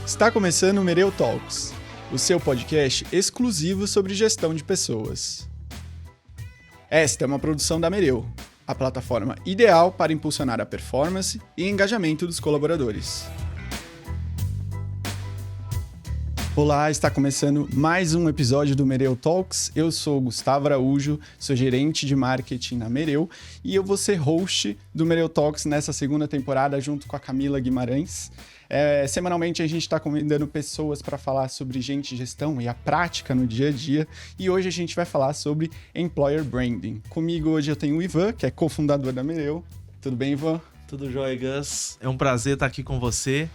Está começando o Mereu Talks, o seu podcast exclusivo sobre gestão de pessoas. Esta é uma produção da Mereu, a plataforma ideal para impulsionar a performance e engajamento dos colaboradores. Olá, está começando mais um episódio do Mereu Talks. Eu sou o Gustavo Araújo, sou gerente de marketing na Mereu e eu vou ser host do Mereu Talks nessa segunda temporada junto com a Camila Guimarães. Semanalmente a gente está convidando pessoas para falar sobre gestão e a prática no dia a dia, e hoje a gente vai falar sobre Employer Branding. Comigo hoje eu tenho o Ivan, que é cofundador da Mereu. Tudo bem, Ivan? Tudo jóia, Gus. É um prazer estar aqui com você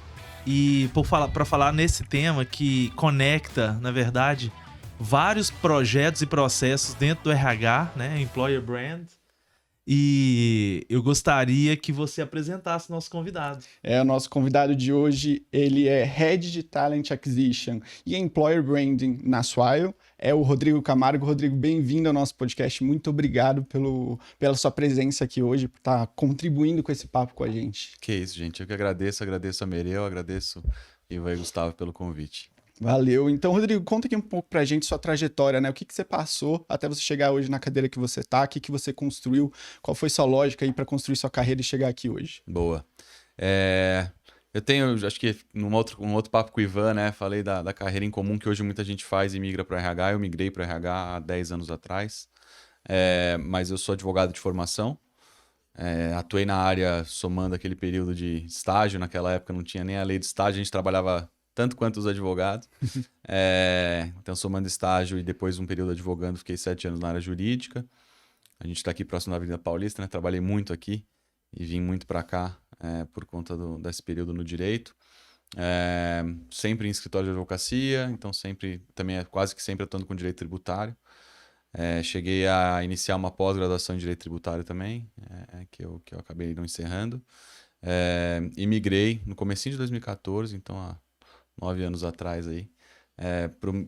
e para falar nesse tema que conecta, na verdade, vários projetos e processos dentro do RH, né? Employer Brand. E eu gostaria que você apresentasse nosso convidado. O nosso convidado de hoje, ele é Head de Talent Acquisition e Employer Branding na Swile. É o Rodrigo Camargo. Rodrigo, bem-vindo ao nosso podcast. Muito obrigado pela sua presença aqui hoje, por estar contribuindo com esse papo com a gente. Que isso, gente. Eu que agradeço a Mereu, agradeço Ivan e Gustavo pelo convite. Valeu. Então, Rodrigo, conta aqui um pouco pra gente sua trajetória, né? O que você passou até você chegar hoje na cadeira que você tá, o que você construiu, qual foi sua lógica aí pra construir sua carreira e chegar aqui hoje? Boa. Eu tenho, acho que um outro papo com o Ivan, né? Falei da carreira em comum que hoje muita gente faz e migra para RH. Eu migrei para RH há 10 anos atrás, mas eu sou advogado de formação. Atuei na área somando aquele período de estágio. Naquela época não tinha nem a lei de estágio, a gente trabalhava tanto quanto os advogados. Então, somando estágio e depois um período advogando, fiquei 7 anos na área jurídica. A gente está aqui próximo da Avenida Paulista, né? Trabalhei muito aqui e vim muito para cá por conta desse período no direito. Sempre em escritório de advocacia, então também quase que sempre atuando com direito tributário. Cheguei a iniciar uma pós-graduação em direito tributário também, que eu acabei não encerrando. E migrei no comecinho de 2014, então há 9 anos atrás aí,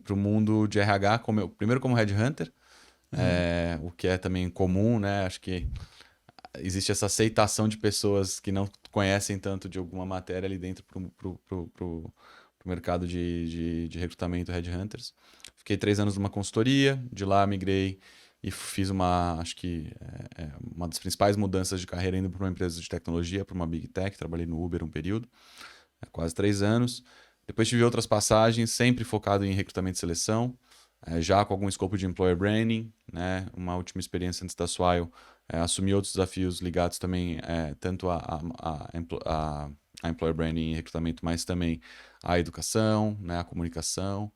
pro mundo de RH, primeiro como headhunter, o que é também comum, né? Acho que existe essa aceitação de pessoas que não conhecem tanto de alguma matéria ali dentro pro mercado de recrutamento headhunters. Fiquei 3 anos numa consultoria, de lá migrei e fiz acho que uma das principais mudanças de carreira indo para uma empresa de tecnologia, para uma Big Tech. Trabalhei no Uber um período, quase 3 anos. Depois tive outras passagens, sempre focado em recrutamento e seleção, já com algum escopo de Employer Branding, né? Uma última experiência antes da Swile, assumi outros desafios ligados também tanto a Employer Branding e recrutamento, mas também à educação, né? A comunicação.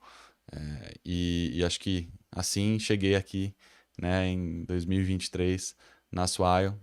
E acho que assim cheguei aqui, né? Em 2023 na Swile,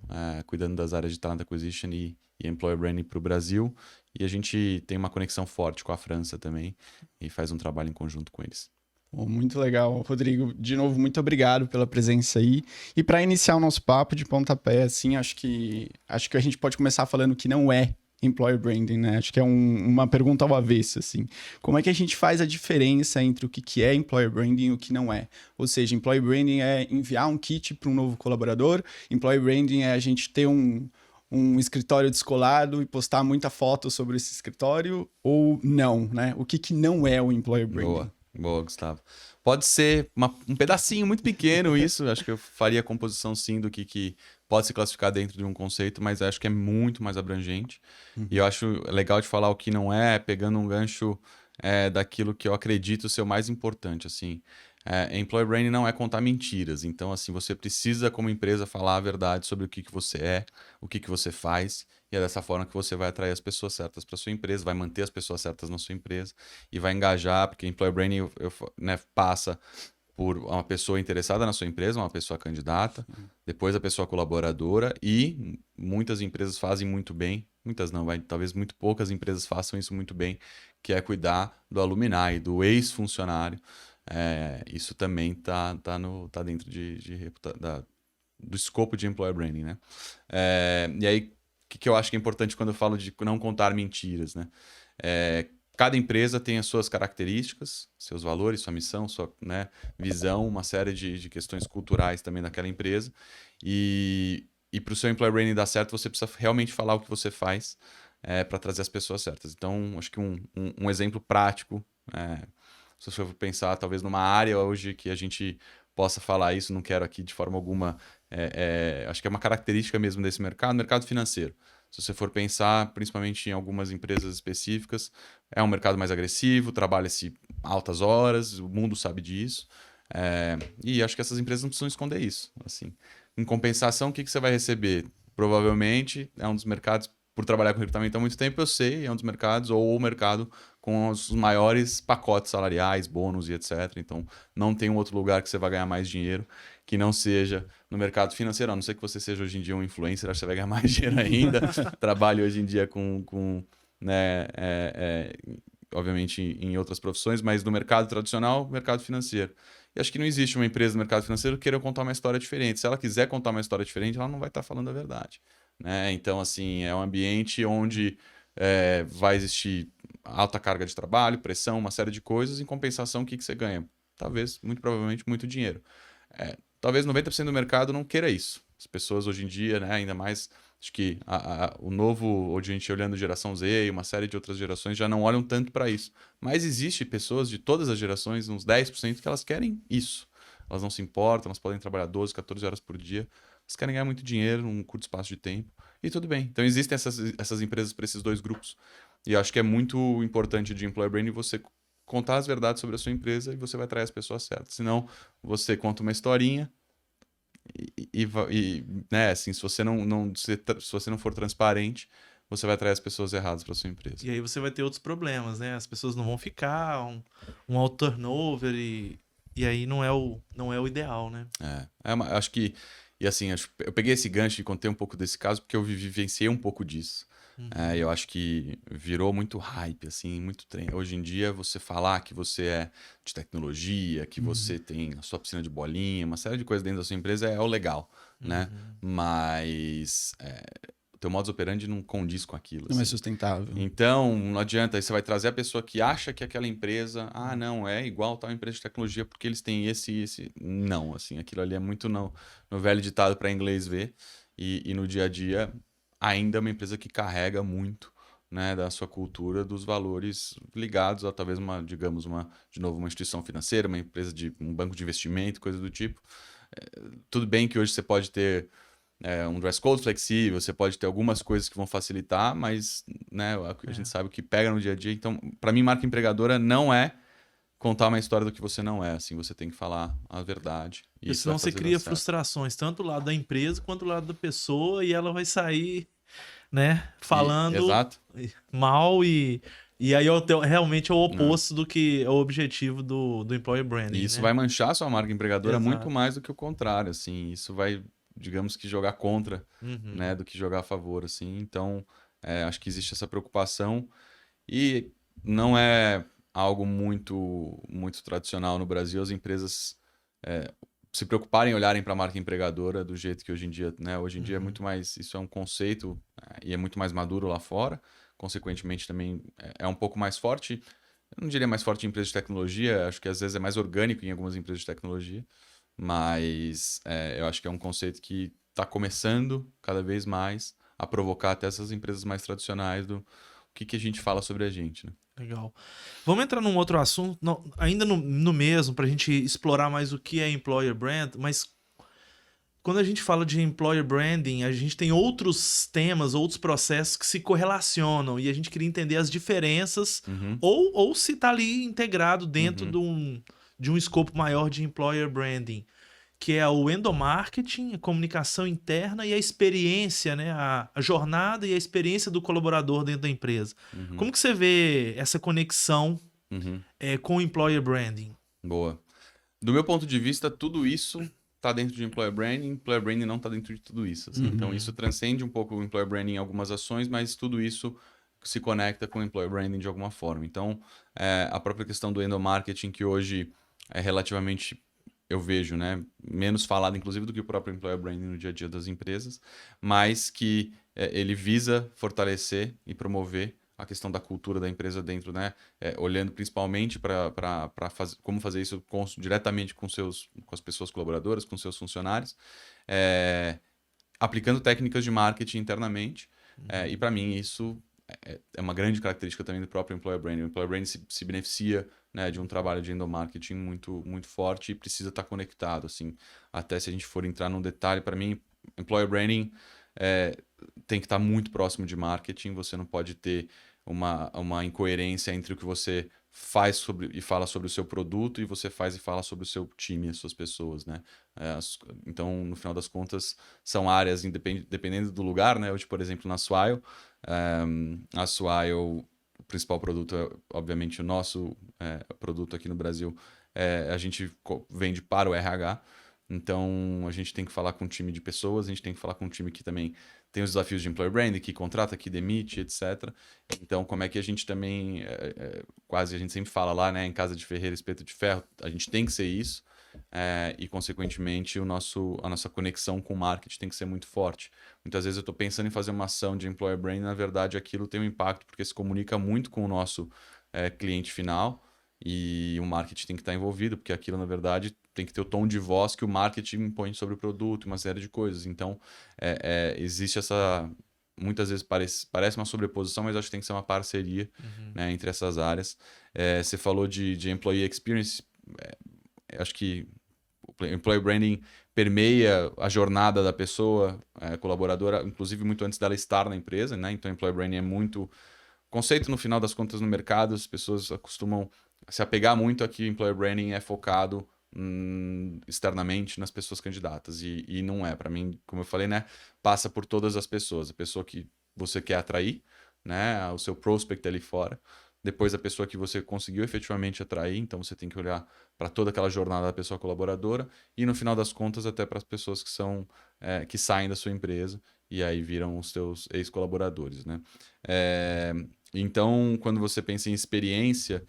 cuidando das áreas de Talent Acquisition e Employer Branding para o Brasil. E a gente tem uma conexão forte com a França também e faz um trabalho em conjunto com eles. Muito legal. Rodrigo, de novo, muito obrigado pela presença aí. E para iniciar o nosso papo de pontapé, assim, acho que a gente pode começar falando que não é Employer Branding, né? Acho que é uma pergunta ao avesso, assim. Como é que a gente faz a diferença entre o que é Employer Branding e o que não é? Ou seja, Employer Branding é enviar um kit para um novo colaborador, Employer Branding é a gente ter um escritório descolado e postar muita foto sobre esse escritório, ou não, né? O que não é o Employer Branding? Boa, Gustavo. Pode ser um pedacinho muito pequeno isso, acho que eu faria a composição sim do que pode se classificar dentro de um conceito, mas acho que é muito mais abrangente. E eu acho legal de falar o que não pegando um gancho daquilo que eu acredito ser o mais importante, assim. Employer Branding não é contar mentiras, então assim, você precisa como empresa falar a verdade sobre o que você é, o que você faz, e é dessa forma que você vai atrair as pessoas certas para sua empresa, vai manter as pessoas certas na sua empresa e vai engajar, porque Employer Branding né, passa por uma pessoa interessada na sua empresa, uma pessoa candidata, depois a pessoa colaboradora, e muitas empresas fazem muito bem, muitas não, talvez muito poucas empresas façam isso muito bem, que é cuidar do alumni, do ex-funcionário. Isso também tá dentro do escopo de Employer Branding, né? E aí, o que eu acho que é importante quando eu falo de não contar mentiras, né? Cada empresa tem as suas características, seus valores, sua missão, sua, né, visão, uma série de questões culturais também daquela empresa. E para o seu Employer Branding dar certo, você precisa realmente falar o que você faz, para trazer as pessoas certas. Então, acho que um exemplo prático, se você for pensar talvez numa área hoje que a gente possa falar isso, não quero aqui de forma alguma, acho que é uma característica mesmo desse mercado financeiro. Se você for pensar, principalmente em algumas empresas específicas, é um mercado mais agressivo, trabalha-se altas horas, o mundo sabe disso. E acho que essas empresas não precisam esconder isso. Assim. Em compensação, o que você vai receber? Provavelmente é um dos mercados, por trabalhar com recrutamento há muito tempo, eu sei, é um dos mercados, ou o mercado com os maiores pacotes salariais, bônus e etc. Então, não tem um outro lugar que você vai ganhar mais dinheiro que não seja no mercado financeiro. A não ser que você seja hoje em dia um influencer, acho que você vai ganhar mais dinheiro ainda. Trabalhe hoje em dia com né, obviamente em outras profissões, mas no mercado tradicional, mercado financeiro. E acho que não existe uma empresa no mercado financeiro que queira contar uma história diferente. Se ela quiser contar uma história diferente, ela não vai estar falando a verdade. Né? Então, assim, é um ambiente onde vai existir alta carga de trabalho, pressão, uma série de coisas. Em compensação, o que você ganha? Talvez, muito provavelmente, muito dinheiro. Talvez 90% do mercado não queira isso. As pessoas hoje em dia, né, ainda mais, acho que o novo, hoje a gente olhando geração Z e uma série de outras gerações já não olham tanto para isso. Mas existe pessoas de todas as gerações, uns 10%, que elas querem isso. Elas não se importam, elas podem trabalhar 12, 14 horas por dia. Elas querem ganhar muito dinheiro num curto espaço de tempo. E tudo bem. Então existem essas empresas para esses dois grupos. E eu acho que é muito importante de employer branding você contar as verdades sobre a sua empresa e você vai atrair as pessoas certas. Senão, você conta uma historinha né, assim, se você se você não for transparente, você vai atrair as pessoas erradas para sua empresa. E aí você vai ter outros problemas, né? As pessoas não vão ficar, um auto turnover e aí não é o ideal, né? Acho que, e assim, eu peguei esse gancho e contei um pouco desse caso porque eu vivenciei um pouco disso. Eu acho que virou muito hype, assim, muito trem. Hoje em dia, você falar que você é de tecnologia, que você tem a sua piscina de bolinha, uma série de coisas dentro da sua empresa é o legal, né? Mas o teu modus operandi não condiz com aquilo. Não é assim. sustentável. Então, não adianta. Aí você vai trazer a pessoa que acha que aquela empresa, não, é igual tal empresa de tecnologia porque eles têm esse e esse. Não, assim, aquilo ali é muito no velho ditado para inglês ver. E no dia a dia, ainda é uma empresa que carrega muito, né, da sua cultura, dos valores ligados a talvez de novo, uma instituição financeira, uma empresa um banco de investimento, coisa do tipo. Tudo bem que hoje você pode ter um dress code flexível, você pode ter algumas coisas que vão facilitar, mas né, a gente sabe o que pega no dia a dia. Então, para mim, marca empregadora não é contar uma história do que você não é. Assim, você tem que falar a verdade. Porque senão você cria frustrações, tanto do lado da empresa quanto do lado da pessoa, e ela vai sair, né, falando mal e aí realmente é o oposto do que é o objetivo do employer branding. E isso, né? vai manchar sua marca empregadora muito mais do que o contrário, assim. Isso vai, digamos que, jogar contra, né, do que jogar a favor, assim. Então, acho que existe essa preocupação e não é algo muito, muito tradicional no Brasil. As empresas se preocuparem em olharem para a marca empregadora do jeito que hoje em dia, né? Hoje em dia é muito mais, isso é um conceito e é muito mais maduro lá fora. Consequentemente, também é um pouco mais forte. Eu não diria mais forte em empresas de tecnologia, acho que às vezes é mais orgânico em algumas empresas de tecnologia, mas eu acho que é um conceito que está começando cada vez mais a provocar até essas empresas mais tradicionais do que a gente fala sobre a gente, né? Legal. Vamos entrar num outro assunto, ainda no mesmo, para a gente explorar mais o que é employer brand, mas quando a gente fala de employer branding, a gente tem outros temas, outros processos que se correlacionam e a gente queria entender as diferenças ou se está ali integrado dentro de um escopo maior de employer branding, que é o endomarketing, a comunicação interna e a experiência, né? A jornada e a experiência do colaborador dentro da empresa. Como que você vê essa conexão com o employer branding? Boa. Do meu ponto de vista, tudo isso está dentro de employer branding não está dentro de tudo isso. Assim. Então, isso transcende um pouco o employer branding em algumas ações, mas tudo isso se conecta com o employer branding de alguma forma. Então, a própria questão do endomarketing, que hoje é relativamente, eu vejo, né, menos falado, inclusive, do que o próprio employer branding no dia a dia das empresas, mas que ele visa fortalecer e promover a questão da cultura da empresa dentro, né? Olhando principalmente para como fazer isso diretamente com as pessoas colaboradoras, com seus funcionários, aplicando técnicas de marketing internamente. E para mim isso é uma grande característica também do próprio Employer Branding. O Employer Branding se beneficia, né, de um trabalho de endomarketing muito, muito forte e precisa estar conectado, assim. Até se a gente for entrar num detalhe, para mim, Employer Branding tem que estar muito próximo de marketing. Você não pode ter uma incoerência entre o que você faz e fala sobre o seu produto e você faz e fala sobre o seu time, as suas pessoas, né? Então, no final das contas, são áreas, dependendo do lugar, né? Hoje, por exemplo, na Swile, a Swile, o principal produto é, obviamente, o nosso produto aqui no Brasil, a gente vende para o RH. Então, a gente tem que falar com um time de pessoas, a gente tem que falar com um time que também tem os desafios de employer branding, que contrata, que demite, etc. Então, como é que a gente também, quase a gente sempre fala lá, né, em casa de ferreiro, espeto de ferro, a gente tem que ser isso, e, consequentemente, a nossa conexão com o marketing tem que ser muito forte. Muitas vezes eu estou pensando em fazer uma ação de employer branding, na verdade, aquilo tem um impacto, porque se comunica muito com o nosso cliente final, e o marketing tem que estar envolvido, porque aquilo, na verdade, tem que ter o tom de voz que o marketing impõe sobre o produto, uma série de coisas. Então, existe essa... Muitas vezes parece uma sobreposição, mas acho que tem que ser uma parceria, né, entre essas áreas. Você falou de employee experience. Acho que o employee branding permeia a jornada da pessoa colaboradora, inclusive muito antes dela estar na empresa, né? Então, employee branding é muito... Conceito, no final das contas, no mercado, as pessoas costumam se apegar muito a que o employer branding é focado externamente nas pessoas candidatas. E não é. Para mim, como eu falei, né, passa por todas as pessoas. A pessoa que você quer atrair, né, o seu prospect ali fora. Depois, a pessoa que você conseguiu efetivamente atrair. Então, você tem que olhar para toda aquela jornada da pessoa colaboradora. E, no final das contas, até para as pessoas que saem da sua empresa e aí viram os teus ex-colaboradores, né? Então, quando você pensa em experiência,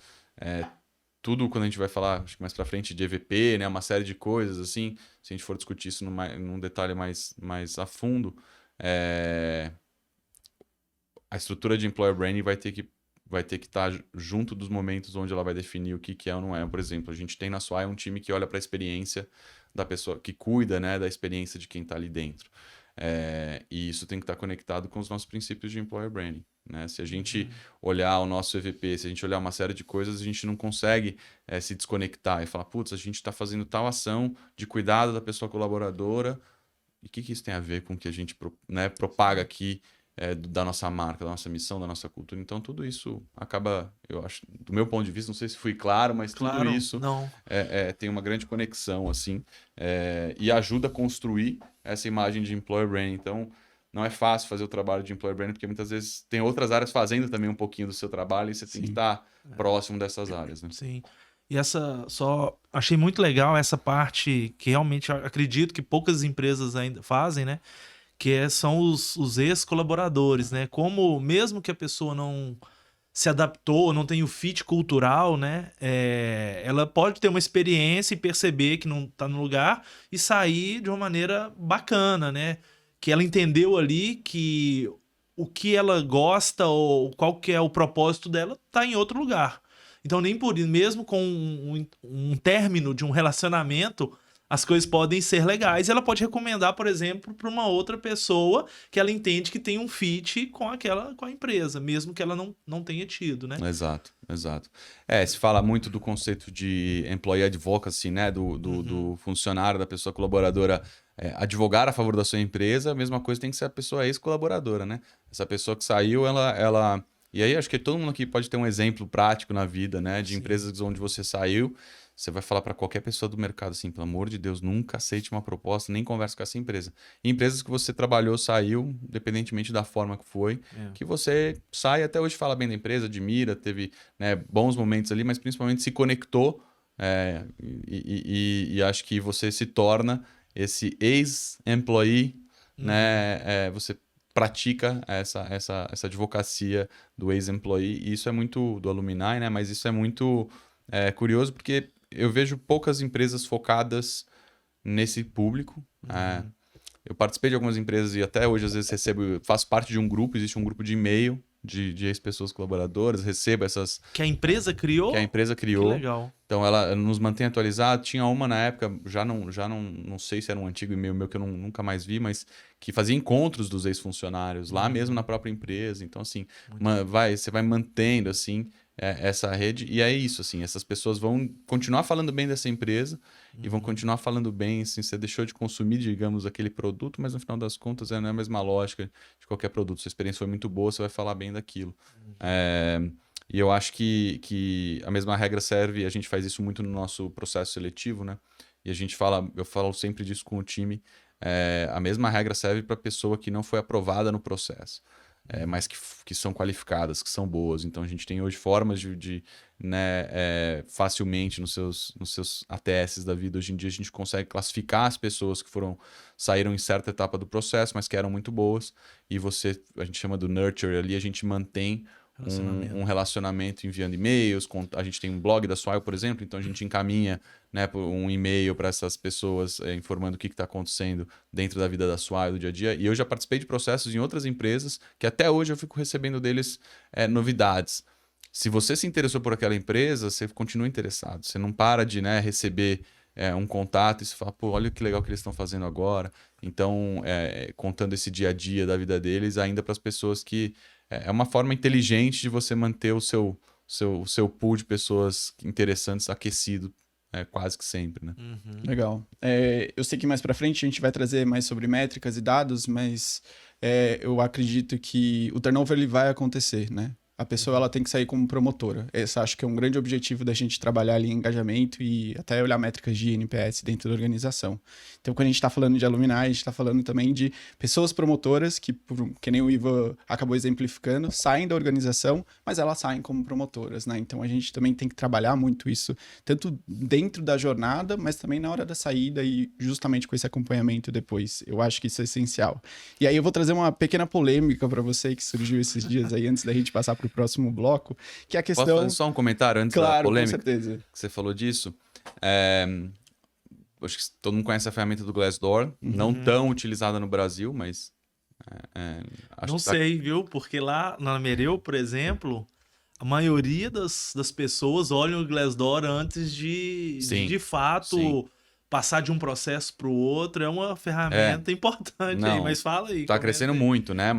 tudo quando a gente vai falar, acho que mais para frente, de EVP, né, uma série de coisas, assim, se a gente for discutir isso num detalhe mais a fundo, a estrutura de employer branding vai ter que estar junto dos momentos onde ela vai definir o que é ou não é. Por exemplo, a gente tem na Swile um time que olha para a experiência da pessoa, que cuida, né, da experiência de quem está ali dentro. E isso tem que estar conectado com os nossos princípios de employer branding, né? Se a gente olhar o nosso EVP, se a gente olhar uma série de coisas, a gente não consegue se desconectar e falar, putz, a gente está fazendo tal ação de cuidado da pessoa colaboradora, e o que isso tem a ver com o que a gente, né, propaga aqui da nossa marca, da nossa missão, da nossa cultura. Então, tudo isso acaba, eu acho, do meu ponto de vista, não sei se fui claro, mas tudo isso tem uma grande conexão, assim, e ajuda a construir essa imagem de employer branding. Então, não é fácil fazer o trabalho de employer branding, porque muitas vezes tem outras áreas fazendo também um pouquinho do seu trabalho e você tem que estar próximo dessas áreas, né? Sim. E só achei muito legal essa parte que realmente acredito que poucas empresas ainda fazem, né? Que são os ex-colaboradores, né? Como mesmo que a pessoa não se adaptou, não tem o fit cultural, né? Ela pode ter uma experiência e perceber que não está no lugar e sair de uma maneira bacana, né? Que ela entendeu ali que o que ela gosta ou qual que é o propósito dela está em outro lugar. Então, nem por isso, mesmo com um término de um relacionamento, as coisas podem ser legais. E ela pode recomendar, por exemplo, para uma outra pessoa que ela entende que tem um fit com a empresa, mesmo que ela não tenha tido, né? Exato. Se fala muito do conceito de employee advocacy, né? Do funcionário, da pessoa colaboradora advogar a favor da sua empresa. A mesma coisa tem que ser a pessoa ex-colaboradora, né? Essa pessoa que saiu, ela... E aí, acho que todo mundo aqui pode ter um exemplo prático na vida, né? De empresas onde você saiu. Você vai falar para qualquer pessoa do mercado assim, pelo amor de Deus, nunca aceite uma proposta, nem converse com essa empresa. E empresas que você trabalhou, saiu, independentemente da forma que foi, que você sai até hoje fala bem da empresa, admira, teve, né, bons momentos ali, mas principalmente se conectou e acho que você se torna esse ex-employee, né? Você pratica essa advocacia do ex-employee, e isso é muito do alumni, né? Mas isso é muito curioso, porque eu vejo poucas empresas focadas nesse público. Eu participei de algumas empresas e até hoje, às vezes, faço parte de um grupo, existe um grupo de e-mail de ex-pessoas colaboradoras, recebo essas... Que a empresa criou? Que a empresa Que criou. legal. Então, ela nos mantém atualizados. Tinha uma na época, não sei se era um antigo e-mail meu que eu nunca mais vi, mas que fazia encontros dos ex-funcionários, lá mesmo na própria empresa. Então, assim, você vai mantendo, assim, essa rede. E é isso, assim, essas pessoas vão continuar falando bem dessa empresa e vão continuar falando bem, assim, você deixou de consumir, digamos, aquele produto, mas no final das contas não é a mesma lógica de qualquer produto. Sua experiência foi muito boa, você vai falar bem daquilo. E eu acho que a mesma regra serve, a gente faz isso muito no nosso processo seletivo, né? E eu falo sempre disso com o time, a mesma regra serve para a pessoa que não foi aprovada no processo, mas que são qualificadas, que são boas. Então a gente tem hoje formas né, facilmente nos seus ATS da vida. Hoje em dia a gente consegue classificar as pessoas que saíram em certa etapa do processo, mas que eram muito boas. E a gente chama do nurture ali, a gente mantém um relacionamento enviando e-mails. A gente tem um blog da Swile, por exemplo, então a gente encaminha, né, um e-mail para essas pessoas informando o que está acontecendo dentro da vida da Swile, do dia a dia. E eu já participei de processos em outras empresas que até hoje eu fico recebendo deles novidades. Se você se interessou por aquela empresa, você continua interessado. Você não para de, né, receber um contato e você fala, pô, olha que legal que eles estão fazendo agora. Então, contando esse dia a dia da vida deles ainda para as pessoas que... É uma forma inteligente de você manter o seu pool de pessoas interessantes aquecido quase que sempre, né? Legal. Eu sei que mais para frente a gente vai trazer mais sobre métricas e dados, mas eu acredito que o turnover ele vai acontecer, né? A pessoa ela tem que sair como promotora. Esse acho que é um grande objetivo da gente trabalhar ali em engajamento e até olhar métricas de NPS dentro da organização. Então, quando a gente está falando de alumni, a gente está falando também de pessoas promotoras que nem o Ivan acabou exemplificando, saem da organização, mas elas saem como promotoras, né? Então, a gente também tem que trabalhar muito isso, tanto dentro da jornada, mas também na hora da saída e justamente com esse acompanhamento depois. Eu acho que isso é essencial. E aí eu vou trazer uma pequena polêmica para você que surgiu esses dias aí, antes da gente passar para o próximo bloco, que é a questão... Posso fazer só um comentário antes da polêmica? Com certeza. Que você falou disso. Acho que todo mundo conhece a ferramenta do Glassdoor, não tão utilizada no Brasil, mas... acho não sei, viu? Porque lá na Mereu, por exemplo, a maioria das pessoas olham o Glassdoor antes de fato... Passar de um processo para o outro é uma ferramenta importante aí, mas fala aí. Tá crescendo muito, né?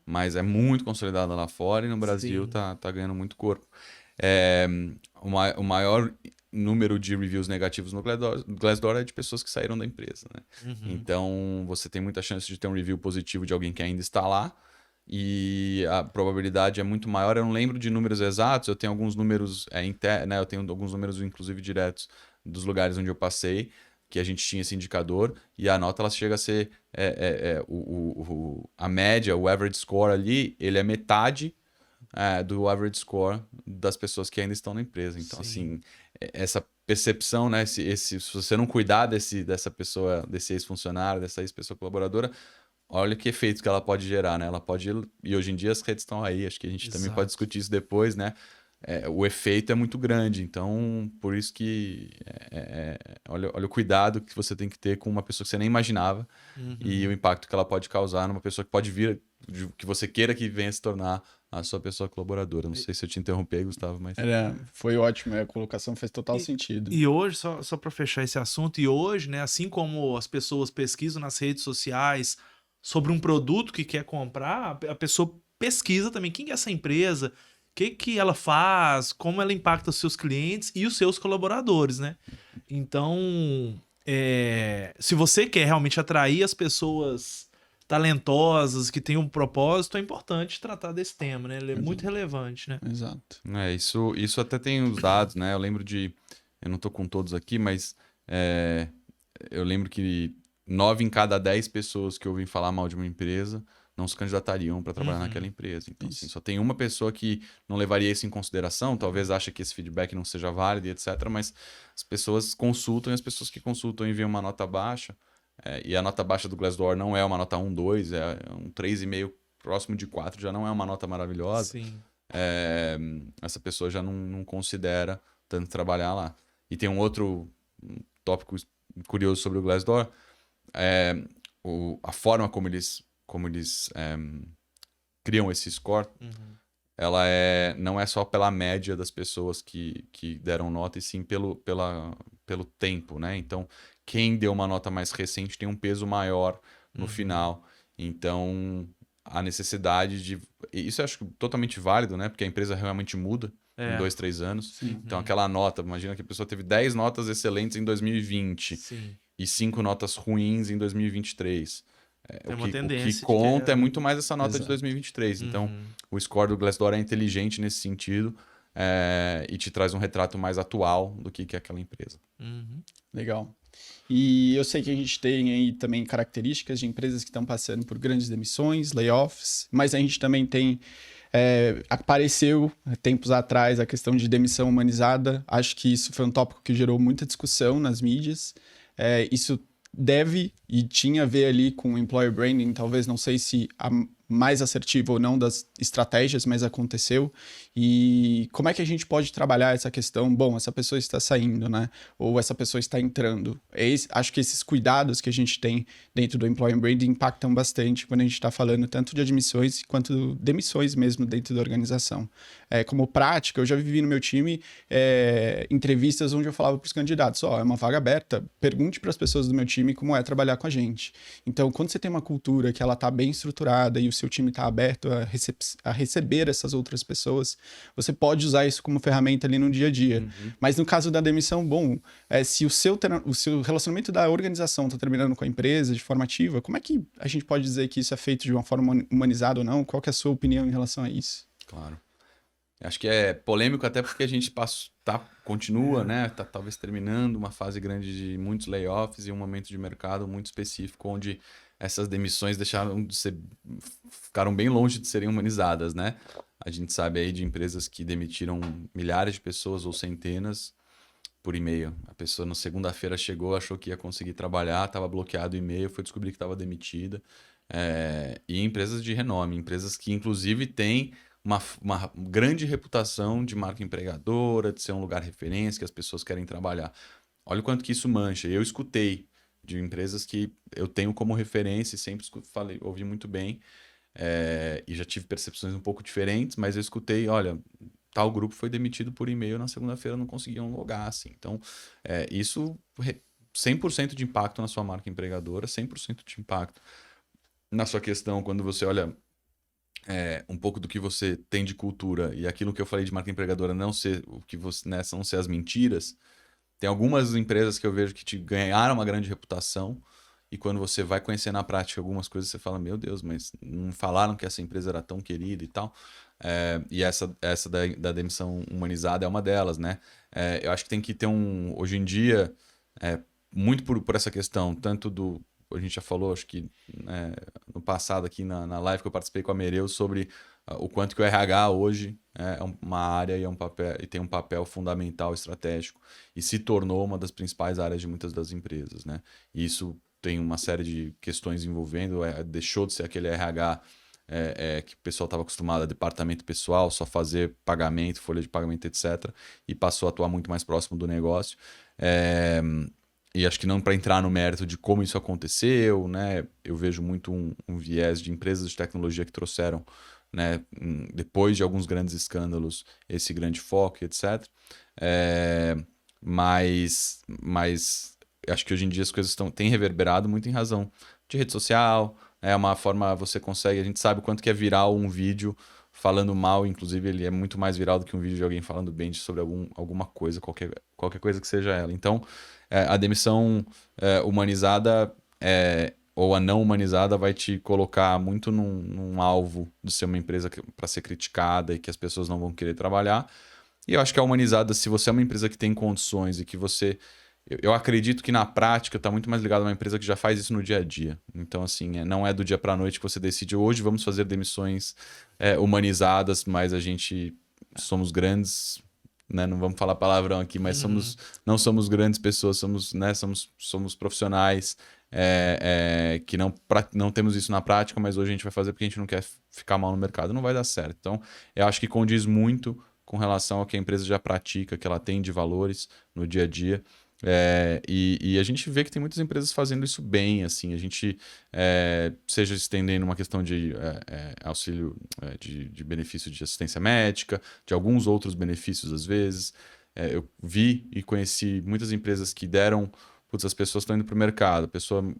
Mas é muito consolidada lá fora e no Brasil tá ganhando muito corpo. O maior número de reviews negativos no Glassdoor é de pessoas que saíram da empresa, né? Então, você tem muita chance de ter um review positivo de alguém que ainda está lá e a probabilidade é muito maior. Eu não lembro de números exatos, eu tenho alguns números né? Eu tenho alguns números, inclusive, diretos dos lugares onde eu passei, que a gente tinha esse indicador, e a nota ela chega a ser a média, o average score ali, ele é metade do average score das pessoas que ainda estão na empresa. Então, assim, essa percepção, né, se você não cuidar dessa pessoa, desse ex-funcionário, dessa ex-pessoa colaboradora, olha que efeito que ela pode gerar, né? Ela pode... E hoje em dia as redes estão aí, acho que a gente também pode discutir isso depois, né? O efeito é muito grande, então por isso que olha o cuidado que você tem que ter com uma pessoa que você nem imaginava e o impacto que ela pode causar numa pessoa que pode vir, que você queira que venha se tornar a sua pessoa colaboradora. Não sei se eu te interrompi, Gustavo, mas... Foi ótimo, a colocação fez total sentido. E hoje, só para fechar esse assunto, e hoje, né, assim como as pessoas pesquisam nas redes sociais sobre um produto que quer comprar, a pessoa pesquisa também quem é essa empresa, o que ela faz, como ela impacta os seus clientes e os seus colaboradores, né? Então, se você quer realmente atrair as pessoas talentosas, que têm um propósito, é importante tratar desse tema, né? Ele é muito relevante, né? Exato. Isso até tem os dados, né? Eu lembro eu não tô com todos aqui, mas eu lembro que 9 em cada 10 pessoas que ouvem falar mal de uma empresa não se candidatariam para trabalhar naquela empresa. Então, assim, só tem uma pessoa que não levaria isso em consideração, talvez ache que esse feedback não seja válido, etc. Mas as pessoas consultam e as pessoas que consultam enviam uma nota baixa. E a nota baixa do Glassdoor não é uma nota 1, 2, é um 3,5, próximo de 4, já não é uma nota maravilhosa. Sim. Essa pessoa já não considera tanto trabalhar lá. E tem um outro tópico curioso sobre o Glassdoor, a forma como eles criam esse score, ela não é só pela média das pessoas que deram nota, e sim pelo tempo, né? Então, quem deu uma nota mais recente tem um peso maior no final. Então, a necessidade de... Isso eu acho totalmente válido, né? Porque a empresa realmente muda em 2, 3 anos. Sim. Então, aquela nota, imagina que a pessoa teve 10 notas excelentes em 2020 e 5 notas ruins em 2023. Tem uma tendência o que conta que é muito mais essa nota Exato. de 2023. Então, o score do Glassdoor é inteligente nesse sentido, e te traz um retrato mais atual do que é aquela empresa. Legal. E eu sei que a gente tem aí também características de empresas que estão passando por grandes demissões, layoffs, mas a gente também tem... apareceu tempos atrás a questão de demissão humanizada. Acho que isso foi um tópico que gerou muita discussão nas mídias. Isso deve e tinha a ver ali com o employer branding, talvez, não sei se a mais assertiva ou não das estratégias, mas aconteceu. E como é que a gente pode trabalhar essa questão? Bom, essa pessoa está saindo, né? Ou essa pessoa está entrando. Acho que esses cuidados que a gente tem dentro do employer branding impactam bastante quando a gente está falando tanto de admissões quanto demissões mesmo dentro da organização. Como prática, eu já vivi no meu time entrevistas onde eu falava para os candidatos, é uma vaga aberta, pergunte para as pessoas do meu time como é trabalhar com a gente. Então, quando você tem uma cultura que ela está bem estruturada e o seu time está aberto a receber essas outras pessoas, você pode usar isso como ferramenta ali no dia a dia. Mas no caso da demissão, se o seu relacionamento da organização está terminando com a empresa de forma ativa, como é que a gente pode dizer que isso é feito de uma forma humanizada ou não? Qual que é a sua opinião em relação a isso? Claro. Acho que é polêmico até porque a gente continua, né? Tá talvez terminando uma fase grande de muitos layoffs e um momento de mercado muito específico onde essas demissões ficaram bem longe de serem humanizadas, né? A gente sabe aí de empresas que demitiram milhares de pessoas ou centenas por e-mail. A pessoa na segunda-feira chegou, achou que ia conseguir trabalhar, estava bloqueado o e-mail, foi descobrir que estava demitida. E empresas de renome, empresas que inclusive têm uma grande reputação de marca empregadora, de ser um lugar referência, que as pessoas querem trabalhar. Olha o quanto que isso mancha. Eu escutei de empresas que eu tenho como referência e sempre ouvi muito bem, e já tive percepções um pouco diferentes, mas eu escutei, olha, tal grupo foi demitido por e-mail na segunda-feira, não conseguiam logar, assim. Então, isso 100% de impacto na sua marca empregadora, 100% de impacto na sua questão quando você olha um pouco do que você tem de cultura e aquilo que eu falei de marca empregadora não ser o que você, né, não ser as mentiras. Tem algumas empresas que eu vejo que te ganharam uma grande reputação e quando você vai conhecer na prática algumas coisas, você fala, meu Deus, mas não falaram que essa empresa era tão querida e tal. E essa da demissão humanizada é uma delas, né? Eu acho que tem que ter hoje em dia, muito por essa questão, tanto do... A gente já falou, acho que no passado aqui na live que eu participei com a Mereu sobre o quanto que o RH hoje é uma área e tem um papel fundamental estratégico e se tornou uma das principais áreas de muitas das empresas, né? E isso tem uma série de questões envolvendo, deixou de ser aquele RH que o pessoal estava acostumado a departamento pessoal, só fazer pagamento, folha de pagamento, etc. E passou a atuar muito mais próximo do negócio. E acho que não para entrar no mérito de como isso aconteceu, né? Eu vejo muito um viés de empresas de tecnologia que trouxeram, né, depois de alguns grandes escândalos, esse grande foco, etc. Mas acho que hoje em dia as coisas têm reverberado muito em razão de rede social. É uma forma, você consegue, a gente sabe o quanto que é viral um vídeo falando mal, inclusive ele é muito mais viral do que um vídeo de alguém falando bem sobre alguma coisa, qualquer coisa que seja ela. Então, a demissão humanizada ou a não humanizada vai te colocar muito num alvo de ser uma empresa para ser criticada e que as pessoas não vão querer trabalhar. E eu acho que a humanizada, se você é uma empresa que tem condições e que você... Eu acredito que na prática está muito mais ligado a uma empresa que já faz isso no dia a dia. Então, assim, não é do dia para a noite que você decide hoje vamos fazer demissões humanizadas, mas a gente somos grandes, né? Não vamos falar palavrão aqui, mas não somos grandes pessoas, somos profissionais que não temos isso na prática, mas hoje a gente vai fazer porque a gente não quer ficar mal no mercado. Não vai dar certo. Então, eu acho que condiz muito com relação ao que a empresa já pratica, que ela tem de valores no dia a dia. E a gente vê que tem muitas empresas fazendo isso bem, assim, a gente seja estendendo uma questão de auxílio de benefício de assistência médica, de alguns outros benefícios às vezes. Eu vi e conheci muitas empresas que deram, putz, as pessoas estão indo para o mercado,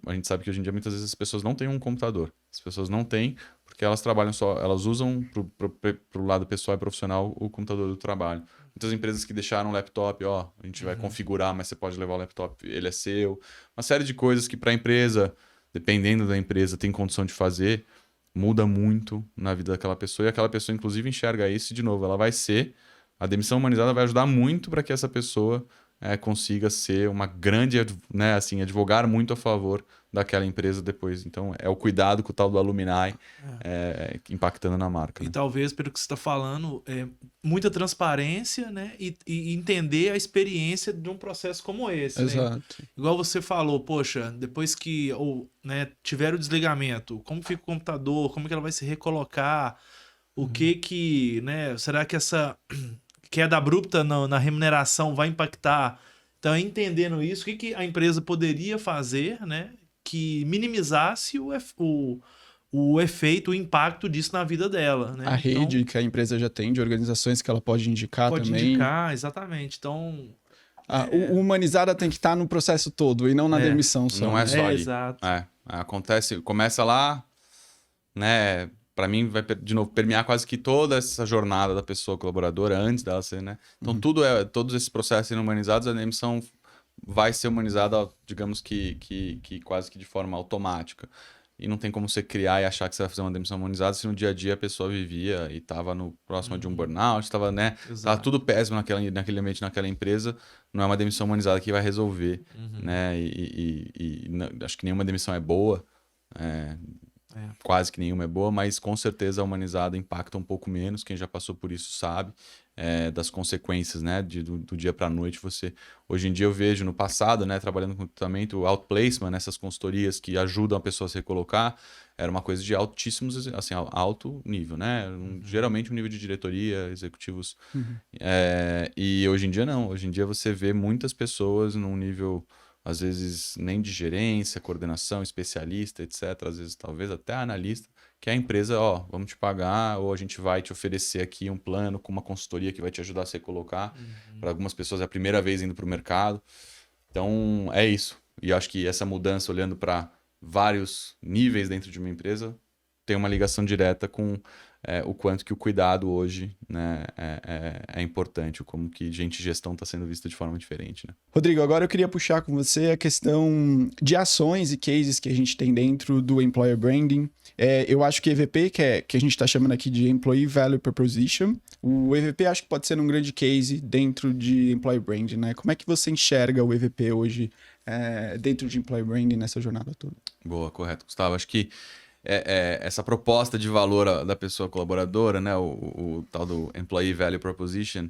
a gente sabe que hoje em dia muitas vezes as pessoas não têm um computador, as pessoas não têm porque elas trabalham só, elas usam para o lado pessoal e profissional o computador do trabalho. Muitas empresas que deixaram o laptop, ó, a gente vai configurar, mas você pode levar o laptop, ele é seu. Uma série de coisas que para a empresa, dependendo da empresa, tem condição de fazer, muda muito na vida daquela pessoa. E aquela pessoa, inclusive, enxerga isso e, de novo, a demissão humanizada vai ajudar muito para que essa pessoa consiga ser uma grande, né, assim, advogar muito a favor daquela empresa depois. Então, é o cuidado com o tal do alumni impactando na marca. E né? talvez, pelo que você está falando, muita transparência, né? E entender a experiência de um processo como esse, né? Exato. Igual você falou, poxa, depois que tiver o desligamento, como fica o computador, como que ela vai se recolocar, o que, né? Será que essa queda abrupta na remuneração vai impactar? Então, entendendo isso, o que a empresa poderia fazer, né? Que minimizasse o efeito, o impacto disso na vida dela, né? A rede que a empresa já tem, de organizações que ela pode indicar pode também. indicar, exatamente. Então, O humanizada tem que estar no processo todo e não na demissão só. Não é só ali. Exato. Acontece, começa lá, né? Para mim, vai de novo permear quase que toda essa jornada da pessoa colaboradora antes dela ser, né? Então, todos esses processos sendo humanizados, a demissão vai ser humanizada, digamos que quase que de forma automática. E não tem como você criar e achar que você vai fazer uma demissão humanizada se no dia a dia a pessoa vivia e estava próximo de um burnout, estava, né? Tava tudo péssimo naquele ambiente, naquela empresa. Não é uma demissão humanizada que vai resolver, né? Acho que nenhuma demissão é boa. Quase que nenhuma é boa, mas com certeza a humanizada impacta um pouco menos. Quem já passou por isso sabe das consequências, né? Do dia para a noite. Hoje em dia eu vejo no passado, né? Trabalhando com recrutamento, o outplacement, essas consultorias que ajudam a pessoa a se recolocar, era uma coisa de altíssimos, assim, alto nível, né? Geralmente um nível de diretoria, executivos. E hoje em dia não. Hoje em dia você vê muitas pessoas num nível, às vezes nem de gerência, coordenação, especialista, etc. Às vezes talvez até analista, que a empresa, vamos te pagar, ou a gente vai te oferecer aqui um plano com uma consultoria que vai te ajudar a se colocar. Para algumas pessoas é a primeira vez indo para o mercado. Então, é isso. E acho que essa mudança, olhando para vários níveis dentro de uma empresa, tem uma ligação direta com o quanto que o cuidado hoje, né, é importante, como que gestão está sendo vista de forma diferente. Né? Rodrigo, agora eu queria puxar com você a questão de ações e cases que a gente tem dentro do Employer Branding. Eu acho que EVP, que a gente está chamando aqui de Employee Value Proposition, o EVP acho que pode ser um grande case dentro de Employer Branding, né? Como é que você enxerga o EVP hoje dentro de Employer Branding nessa jornada toda? Boa, correto, Gustavo. Acho que essa proposta de valor da pessoa colaboradora, né, o tal do Employee Value Proposition,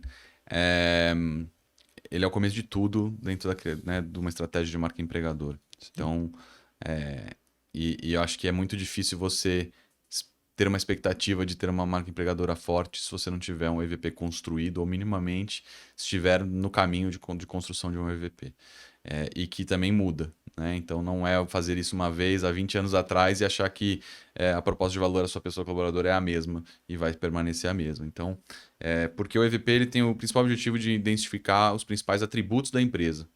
ele é o começo de tudo dentro de uma estratégia de marca empregadora. Sim. Então, e eu acho que é muito difícil você ter uma expectativa de ter uma marca empregadora forte se você não tiver um EVP construído ou minimamente estiver no caminho de construção de um EVP. E que também muda. Né? Então, não é fazer isso uma vez há 20 anos atrás e achar que a proposta de valor da sua pessoa colaboradora é a mesma e vai permanecer a mesma. Então, porque o EVP ele tem o principal objetivo de identificar os principais atributos da empresa.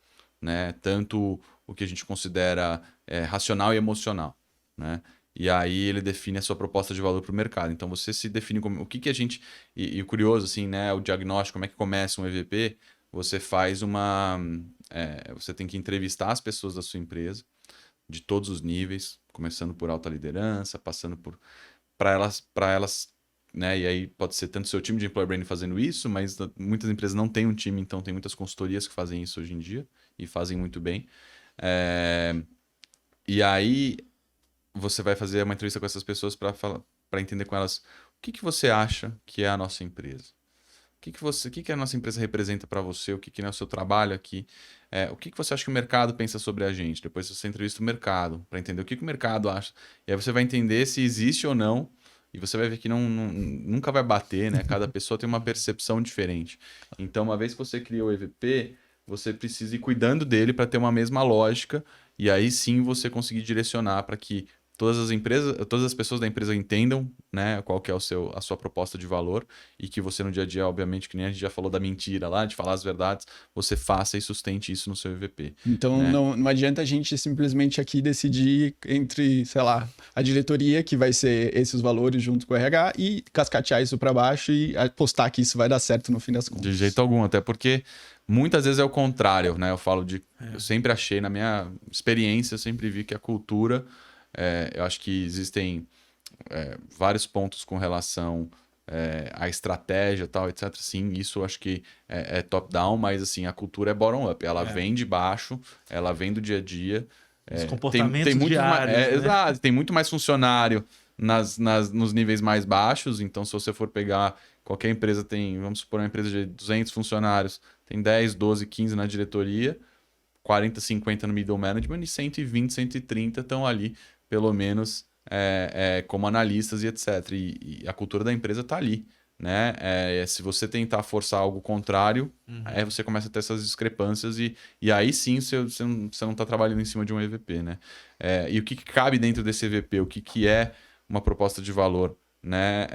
Né? Tanto o que a gente considera racional e emocional. Né? E aí ele define a sua proposta de valor para o mercado. Então, você se define como... O que a gente... E o curioso, assim, né? O diagnóstico, como é que começa um EVP... Você faz você tem que entrevistar as pessoas da sua empresa, de todos os níveis, começando por alta liderança, passando por... Para elas, né? E aí pode ser tanto o seu time de Employer Branding fazendo isso, mas muitas empresas não têm um time, então tem muitas consultorias que fazem isso hoje em dia e fazem muito bem. E aí você vai fazer uma entrevista com essas pessoas para entender com elas o que você acha que é a nossa empresa. O que a nossa empresa representa para você? O que é o seu trabalho aqui? O que você acha que o mercado pensa sobre a gente? Depois você entrevista o mercado para entender o que o mercado acha. E aí você vai entender se existe ou não. E você vai ver que nunca vai bater, né? Cada pessoa tem uma percepção diferente. Então, uma vez que você cria o EVP, você precisa ir cuidando dele para ter uma mesma lógica e aí sim você conseguir direcionar para que todas as pessoas da empresa entendam, né, qual que é a sua proposta de valor e que você no dia a dia, obviamente, que nem a gente já falou da mentira lá, de falar as verdades, você faça e sustente isso no seu EVP. Então né? não adianta a gente simplesmente aqui decidir entre, sei lá, a diretoria, que vai ser esses valores junto com o RH, e cascatear isso para baixo e apostar que isso vai dar certo no fim das contas. De jeito algum, até porque muitas vezes é o contrário, né? Eu sempre achei, na minha experiência, eu sempre vi que a cultura, eu acho que existem vários pontos com relação à estratégia e tal, etc. Sim, isso eu acho que é top-down, mas assim, a cultura é bottom-up. Ela vem de baixo, ela vem do dia a dia. Os comportamentos tem muito diários, né? Exato, tem muito mais funcionário nos níveis mais baixos. Então, se você for pegar qualquer empresa, vamos supor, uma empresa de 200 funcionários, tem 10, 12, 15 na diretoria, 40, 50 no middle management e 120, 130 estão ali, pelo menos, como analistas e etc. E a cultura da empresa está ali. Né? Se você tentar forçar algo contrário, aí você começa a ter essas discrepâncias e aí sim você não está trabalhando em cima de um EVP. Né? E o que cabe dentro desse EVP? O que é uma proposta de valor? Né?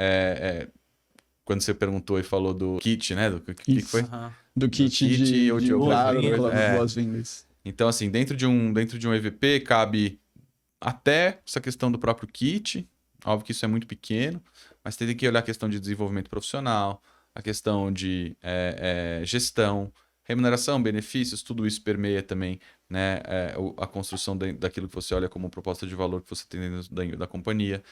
Quando você perguntou e falou do kit, né? Do que foi? Do kit de boas-vindas. Então, assim, dentro de um EVP cabe até essa questão do próprio kit. Óbvio que isso é muito pequeno, mas tem que olhar a questão de desenvolvimento profissional, a questão de gestão, remuneração, benefícios, tudo isso permeia também, né, a construção daquilo que você olha como proposta de valor que você tem dentro da companhia,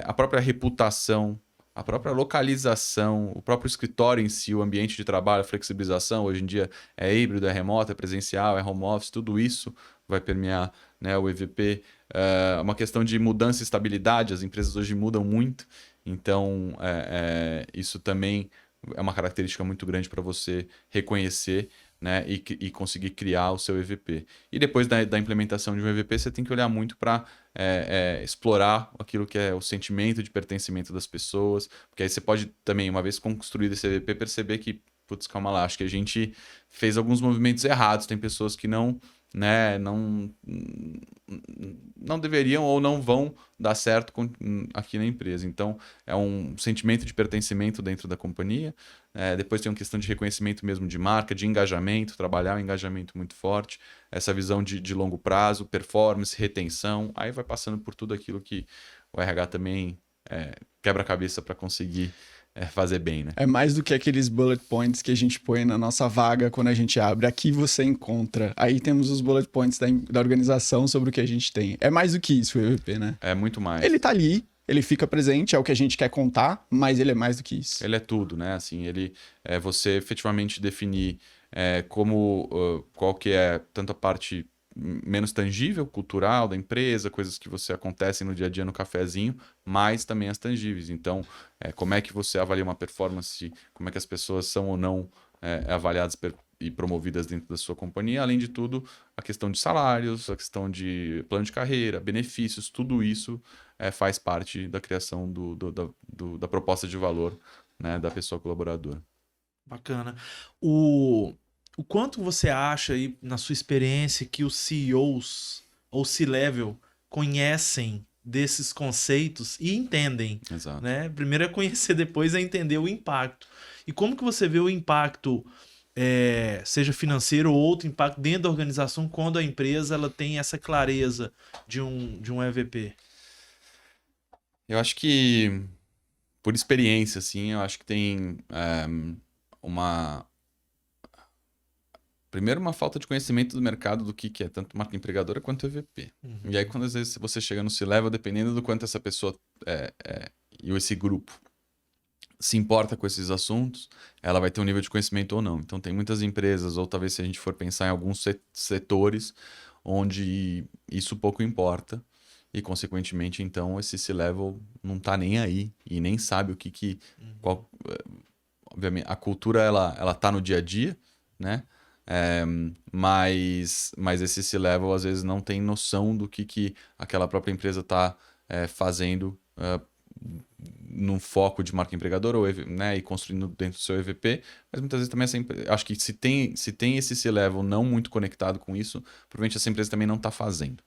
a própria reputação, a própria localização, o próprio escritório em si, o ambiente de trabalho, a flexibilização, hoje em dia é híbrido, é remoto, é presencial, é home office, tudo isso vai permear, né, o EVP. Uma questão de mudança e estabilidade, as empresas hoje mudam muito, então isso também é uma característica muito grande para você reconhecer, né, e conseguir criar o seu EVP. E depois da implementação de um EVP, você tem que olhar muito para explorar aquilo que é o sentimento de pertencimento das pessoas, porque aí você pode também, uma vez construído esse EVP, perceber que, putz, calma lá, acho que a gente fez alguns movimentos errados, tem pessoas que não deveriam ou não vão dar certo aqui na empresa. Então, é um sentimento de pertencimento dentro da companhia. Depois tem uma questão de reconhecimento mesmo de marca, de engajamento, trabalhar um engajamento muito forte, essa visão de longo prazo, performance, retenção. Aí vai passando por tudo aquilo que o RH também quebra a cabeça para conseguir fazer bem, né? É mais do que aqueles bullet points que a gente põe na nossa vaga quando a gente abre. Aqui você encontra. Aí temos os bullet points da organização sobre o que a gente tem. É mais do que isso o EVP, né? É muito mais. Ele tá ali, ele fica presente, é o que a gente quer contar, mas ele é mais do que isso. Ele é tudo, né? Assim, ele é você efetivamente definir qual que é tanto a parte menos tangível, cultural da empresa, coisas que você acontecem no dia a dia no cafezinho, mas também as tangíveis. Então, como é que você avalia uma performance, como é que as pessoas são ou não avaliadas e promovidas dentro da sua companhia. Além de tudo, a questão de salários, a questão de plano de carreira, benefícios, tudo isso faz parte da criação da proposta de valor, né, da pessoa colaboradora. Bacana. O quanto você acha aí, na sua experiência, que os CEOs ou C-Level conhecem desses conceitos e entendem? Exato. Né? Primeiro é conhecer, depois é entender o impacto. E como que você vê o impacto, seja financeiro ou outro impacto dentro da organização, quando a empresa ela tem essa clareza de um EVP? Eu acho que, por experiência, assim, eu acho que tem primeiro, uma falta de conhecimento do mercado do que é tanto marca empregadora quanto EVP. E aí, quando às vezes você chega no C-Level, dependendo do quanto essa pessoa e esse grupo se importa com esses assuntos, ela vai ter um nível de conhecimento ou não. Então, tem muitas empresas, ou talvez se a gente for pensar em alguns setores, onde isso pouco importa. E, consequentemente, então, esse C-Level não está nem aí e nem sabe o obviamente, a cultura, ela tá no dia a dia, né? Mas esse C-Level às vezes não tem noção do que aquela própria empresa está fazendo num foco de marca empregadora, ou, né, e construindo dentro do seu EVP, mas muitas vezes também acho que se tem esse C-level não muito conectado com isso, provavelmente essa empresa também não está fazendo.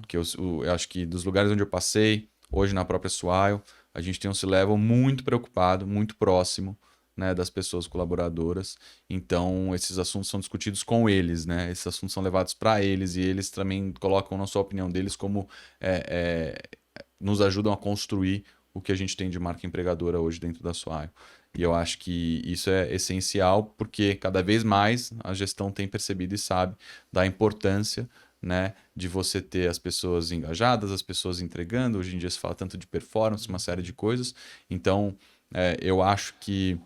Porque eu acho que dos lugares onde eu passei, hoje na própria Swile, a gente tem um C-level muito preocupado, muito próximo, né, das pessoas colaboradoras. Então, esses assuntos são discutidos com eles, né? Esses assuntos são levados para eles e eles também colocam na sua opinião deles como nos ajudam a construir o que a gente tem de marca empregadora hoje dentro da Swile. E eu acho que isso é essencial porque cada vez mais a gestão tem percebido e sabe da importância, né, de você ter as pessoas engajadas, as pessoas entregando. Hoje em dia se fala tanto de performance, uma série de coisas. Então, eu acho que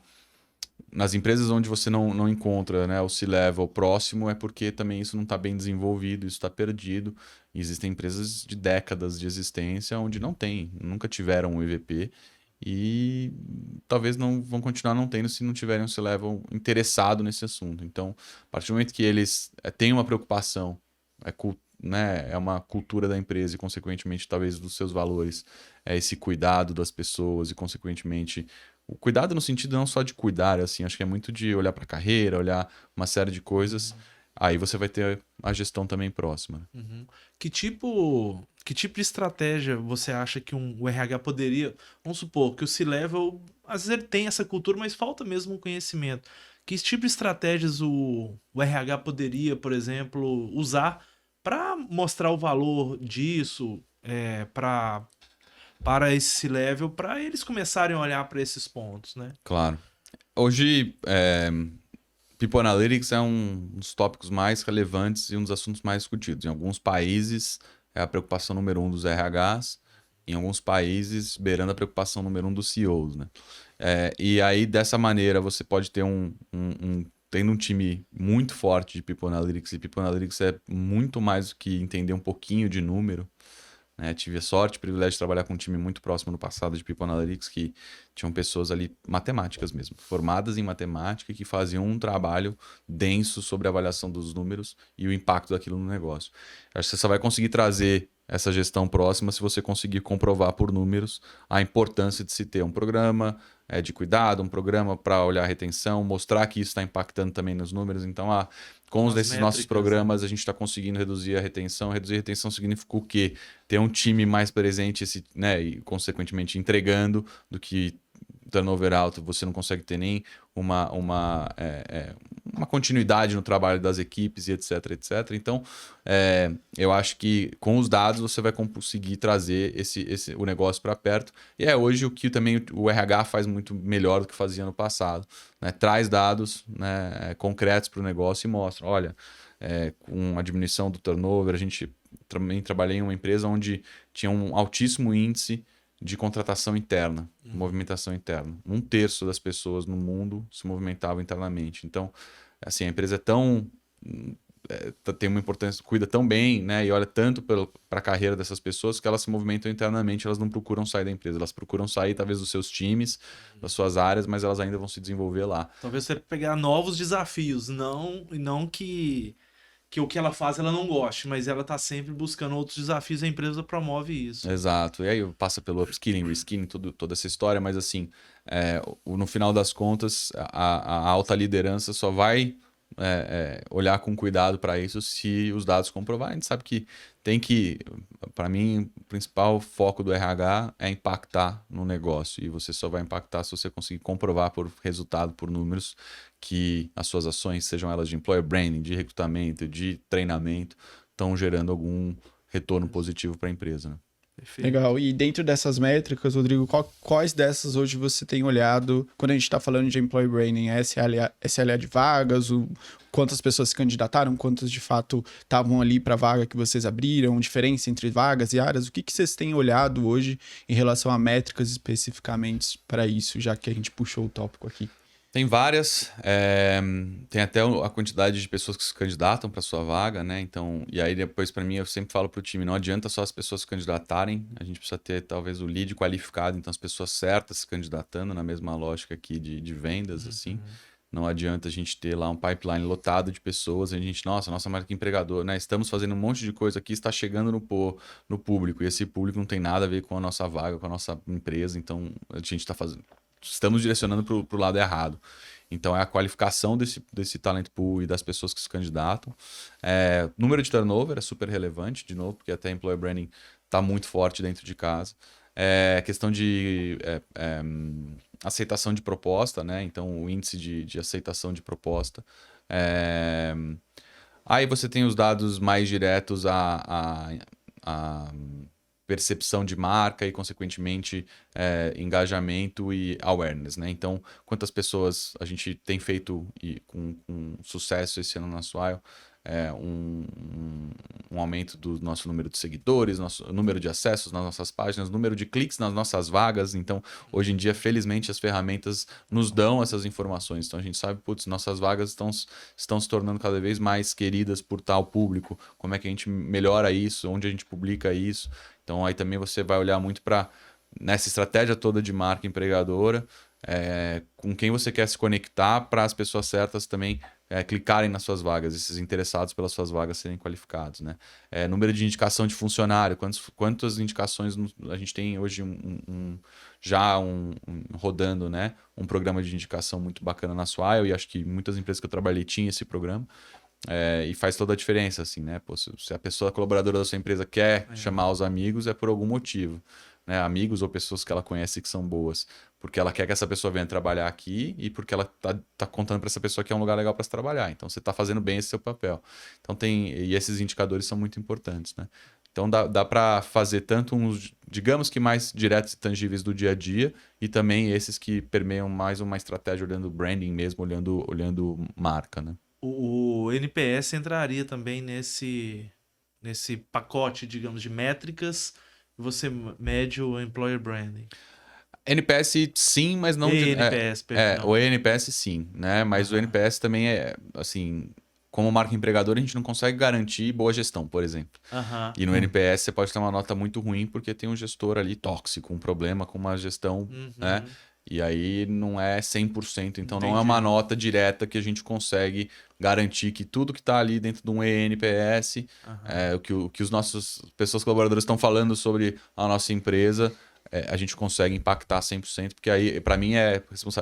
nas empresas onde você não encontra, né, o C-level próximo é porque também isso não está bem desenvolvido, isso está perdido. E existem empresas de décadas de existência onde não tem, nunca tiveram um EVP e talvez não vão continuar não tendo se não tiverem um C-level interessado nesse assunto. Então, a partir do momento que eles têm uma preocupação, né, é uma cultura da empresa e, consequentemente, talvez dos seus valores, é esse cuidado das pessoas e, consequentemente, o cuidado no sentido não só de cuidar, assim, acho que é muito de olhar para a carreira, olhar uma série de coisas. Aí você vai ter a gestão também próxima. Uhum. Que tipo de estratégia você acha que o RH poderia... Vamos supor que o C-Level, às vezes ele tem essa cultura, mas falta mesmo um conhecimento. Que tipo de estratégias o RH poderia, por exemplo, usar para mostrar o valor disso para esse C-Level, para eles começarem a olhar para esses pontos, né? Claro. Hoje, People Analytics é um dos tópicos mais relevantes e um dos assuntos mais discutidos. Em alguns países, é a preocupação número 1 dos RHs. Em alguns países, beirando a preocupação número 1 dos CEOs, né? E aí, dessa maneira, você pode ter tendo um time muito forte de People Analytics, e People Analytics é muito mais do que entender um pouquinho de número, né? Tive a sorte, o privilégio de trabalhar com um time muito próximo no passado de People Analytics, que tinham pessoas ali, matemáticas mesmo, formadas em matemática, que faziam um trabalho denso sobre a avaliação dos números e o impacto daquilo no negócio. Acho que você só vai conseguir trazer essa gestão próxima se você conseguir comprovar por números a importância de se ter um programa de cuidado, um programa para olhar a retenção, mostrar que isso está impactando também nos números. Então, com os desses nossos programas, a gente está conseguindo reduzir a retenção. Reduzir a retenção significa o quê? Ter um time mais presente, né, e, consequentemente, entregando, do que turnover alto, você não consegue ter nem uma continuidade no trabalho das equipes e etc, etc. Então, eu acho que com os dados você vai conseguir trazer o negócio para perto. E é hoje o que também o RH faz muito melhor do que fazia no passado, né? Traz dados, né, concretos para o negócio e mostra, olha, com a diminuição do turnover, a gente também trabalhei em uma empresa onde tinha um altíssimo índice de contratação interna, movimentação interna. 1/3 das pessoas no mundo se movimentavam internamente. Então, assim, a empresa tem uma importância, cuida tão bem, né, e olha tanto para a carreira dessas pessoas que elas se movimentam internamente, elas não procuram sair da empresa, elas procuram sair talvez dos seus times, das suas áreas, mas elas ainda vão se desenvolver lá. Talvez você pegar novos desafios, não que o que ela faz ela não goste, mas ela está sempre buscando outros desafios e a empresa promove isso. Exato. E aí passa pelo upskilling, reskilling, toda essa história, mas assim, no final das contas, a alta liderança só vai olhar com cuidado para isso se os dados comprovarem. A gente sabe que para mim, o principal foco do RH é impactar no negócio, e você só vai impactar se você conseguir comprovar por resultado, por números, que as suas ações, sejam elas de employer branding, de recrutamento, de treinamento, estão gerando algum retorno positivo para a empresa, né? Perfeito. Legal. E dentro dessas métricas, Rodrigo, quais dessas hoje você tem olhado quando a gente está falando de employee branding? SLA de vagas, quantas pessoas se candidataram, quantas de fato estavam ali para a vaga que vocês abriram, diferença entre vagas e áreas? O que vocês têm olhado hoje em relação a métricas especificamente para isso, já que a gente puxou o tópico aqui? Tem várias, tem até a quantidade de pessoas que se candidatam para sua vaga, né? Então, e aí depois, para mim, eu sempre falo para o time, não adianta só as pessoas se candidatarem, a gente precisa ter talvez o lead qualificado, então as pessoas certas se candidatando, na mesma lógica aqui de vendas, assim. Não adianta a gente ter lá um pipeline lotado de pessoas, a gente, nossa marca empregador, né? Estamos fazendo um monte de coisa aqui, está chegando no público, e esse público não tem nada a ver com a nossa vaga, com a nossa empresa, então a gente está fazendo. Estamos direcionando para o lado errado. Então, é a qualificação desse talent pool e das pessoas que se candidatam. Número de turnover é super relevante, de novo, porque até employer branding está muito forte dentro de casa. Questão de aceitação de proposta, né? Então, o índice de aceitação de proposta. Aí você tem os dados mais diretos à percepção de marca e, consequentemente, engajamento e awareness, né? Então, quantas pessoas a gente tem feito com sucesso esse ano na Swile, um aumento do nosso número de seguidores, nosso número de acessos nas nossas páginas, número de cliques nas nossas vagas. Então, hoje em dia, felizmente, as ferramentas nos dão essas informações. Então, a gente sabe, putz, nossas vagas estão se tornando cada vez mais queridas por tal público. Como é que a gente melhora isso? Onde a gente publica isso? Então, aí também você vai olhar muito para nessa estratégia toda de marca empregadora, com quem você quer se conectar para as pessoas certas também clicarem nas suas vagas, esses interessados pelas suas vagas serem qualificados, né? Número de indicação de funcionário, quantas indicações a gente tem hoje rodando, né? Um programa de indicação muito bacana na Swile, e acho que muitas empresas que eu trabalhei tinham esse programa. E faz toda a diferença, assim, né? Pô, se a pessoa colaboradora da sua empresa quer chamar os amigos, é por algum motivo, né? Amigos ou pessoas que ela conhece que são boas, porque ela quer que essa pessoa venha trabalhar aqui e porque ela tá contando para essa pessoa que é um lugar legal para se trabalhar. Então, você está fazendo bem esse seu papel. Então, e esses indicadores são muito importantes, né? Então, dá para fazer tanto uns, digamos que mais diretos e tangíveis do dia a dia, e também esses que permeiam mais uma estratégia olhando branding mesmo, olhando marca, né? O NPS entraria também nesse pacote, digamos, de métricas que você mede o employer branding. NPS sim, mas não... NPS, o NPS sim, né? Mas o NPS também assim, como marca empregadora, a gente não consegue garantir boa gestão, por exemplo. E no NPS você pode ter uma nota muito ruim porque tem um gestor ali tóxico, um problema com uma gestão, né? E aí não é 100%, então não é uma nota direta que a gente consegue garantir que tudo que está ali dentro de um ENPS, o que os nossos pessoas colaboradoras estão falando sobre a nossa empresa, a gente consegue impactar 100%, porque aí, para mim,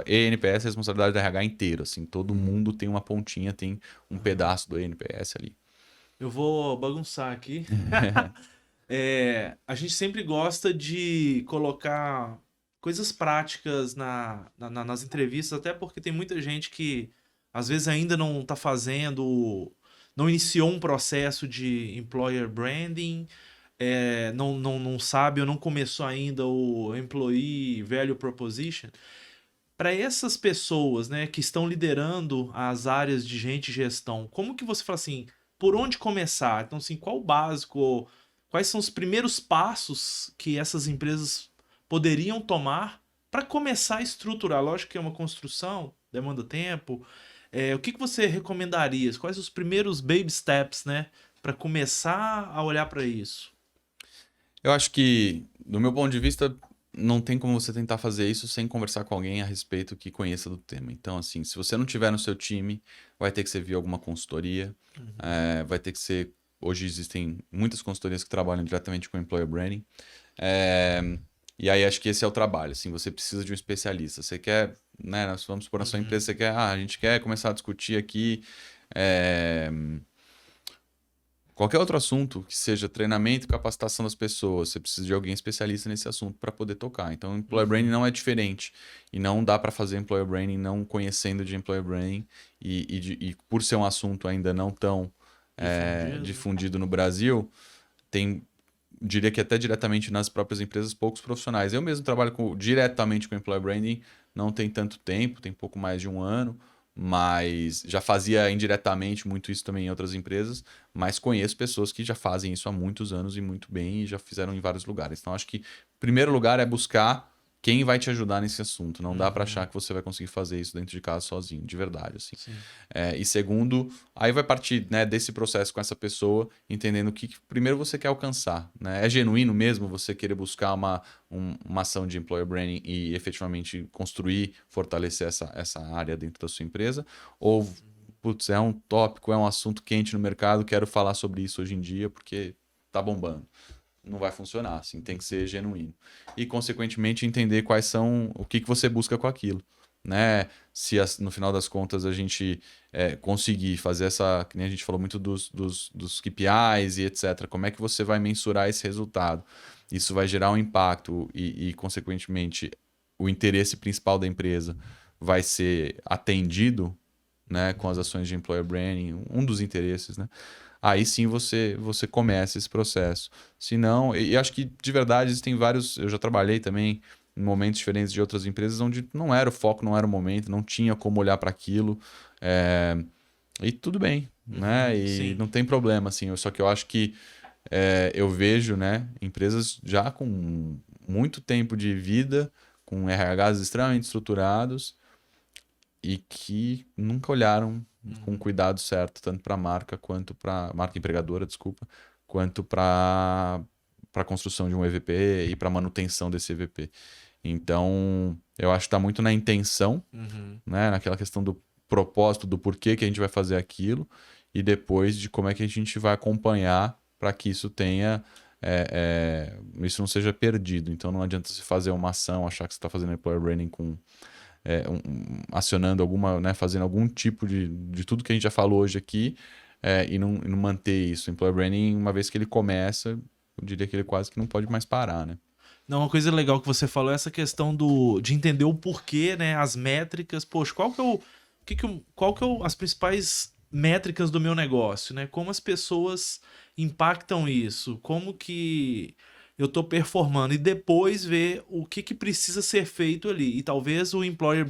ENPS é responsabilidade da RH inteiro, assim, todo mundo tem uma pontinha, tem um pedaço do ENPS ali. Eu vou bagunçar aqui. A gente sempre gosta de colocar coisas práticas nas entrevistas, até porque tem muita gente que às vezes ainda não está fazendo, não iniciou um processo de employer branding, não sabe ou não começou ainda o Employee Value Proposition. Para essas pessoas, né, que estão liderando as áreas de gente e gestão, como que você fala assim, por onde começar? Então, assim, qual o básico, quais são os primeiros passos que essas empresas poderiam tomar para começar a estruturar? Lógico que é uma construção, demanda tempo. O que você recomendaria? Quais os primeiros baby steps, né, para começar a olhar para isso? Eu acho que, do meu ponto de vista, não tem como você tentar fazer isso sem conversar com alguém a respeito que conheça do tema. Então, assim, se você não tiver no seu time, vai ter que ser via alguma consultoria, vai ter que ser... Hoje existem muitas consultorias que trabalham diretamente com employer branding. E aí acho que esse é o trabalho, assim, você precisa de um especialista. Você quer, né, nós vamos supor na sua empresa, você quer, a gente quer começar a discutir aqui qualquer outro assunto que seja treinamento e capacitação das pessoas, você precisa de alguém especialista nesse assunto para poder tocar. Então, employer branding não é diferente. E não dá para fazer employer branding não conhecendo de employer branding e por ser um assunto ainda não tão difundido no Brasil, diria que até diretamente nas próprias empresas, poucos profissionais. Eu mesmo trabalho diretamente com employer branding, não tem tanto tempo, tem pouco mais de um ano, mas já fazia indiretamente muito isso também em outras empresas, mas conheço pessoas que já fazem isso há muitos anos e muito bem e já fizeram em vários lugares. Então, acho que o primeiro lugar é buscar quem vai te ajudar nesse assunto. Não dá para achar que você vai conseguir fazer isso dentro de casa sozinho, de verdade, assim. E segundo, aí vai partir, né, desse processo com essa pessoa, entendendo o que primeiro você quer alcançar, né? É genuíno mesmo você querer buscar uma ação de employer branding e efetivamente construir, fortalecer essa área dentro da sua empresa? Ou, putz, é um tópico, é um assunto quente no mercado, quero falar sobre isso hoje em dia porque tá bombando. Não vai funcionar, assim, tem que ser genuíno. E, consequentemente, entender quais são, o que você busca com aquilo, né? Se no final das contas a gente conseguir fazer essa, que nem a gente falou muito dos KPIs e etc., como é que você vai mensurar esse resultado? Isso vai gerar um impacto e consequentemente, o interesse principal da empresa vai ser atendido, né, com as ações de employer branding, um dos interesses, né? Aí sim você começa esse processo. Se não, e acho que de verdade existem vários. Eu já trabalhei também em momentos diferentes de outras empresas onde não era o foco, não era o momento, não tinha como olhar para aquilo. E tudo bem, né? E sim. não tem problema, assim. Só que eu acho que eu vejo, né, empresas já com muito tempo de vida, com RHs extremamente estruturados e que nunca olharam com o cuidado certo, tanto para a marca quanto para marca empregadora, desculpa, quanto para a construção de um EVP e para a manutenção desse EVP. Então, eu acho que está muito na intenção, né, naquela questão do propósito, do porquê que a gente vai fazer aquilo e depois de como é que a gente vai acompanhar para que isso tenha isso não seja perdido. Então, não adianta você fazer uma ação, achar que você está fazendo employer branding com acionando alguma, né, fazendo algum tipo de tudo que a gente já falou hoje aqui e não manter isso. O employer branding, uma vez que ele começa, eu diria que ele quase que não pode mais parar, né? Não, uma coisa legal que você falou é essa questão de entender o porquê, né, as métricas. Poxa, qual que é as principais métricas do meu negócio, né? Como as pessoas impactam isso? Como que eu estou performando? E depois ver o que precisa ser feito ali. E talvez o employer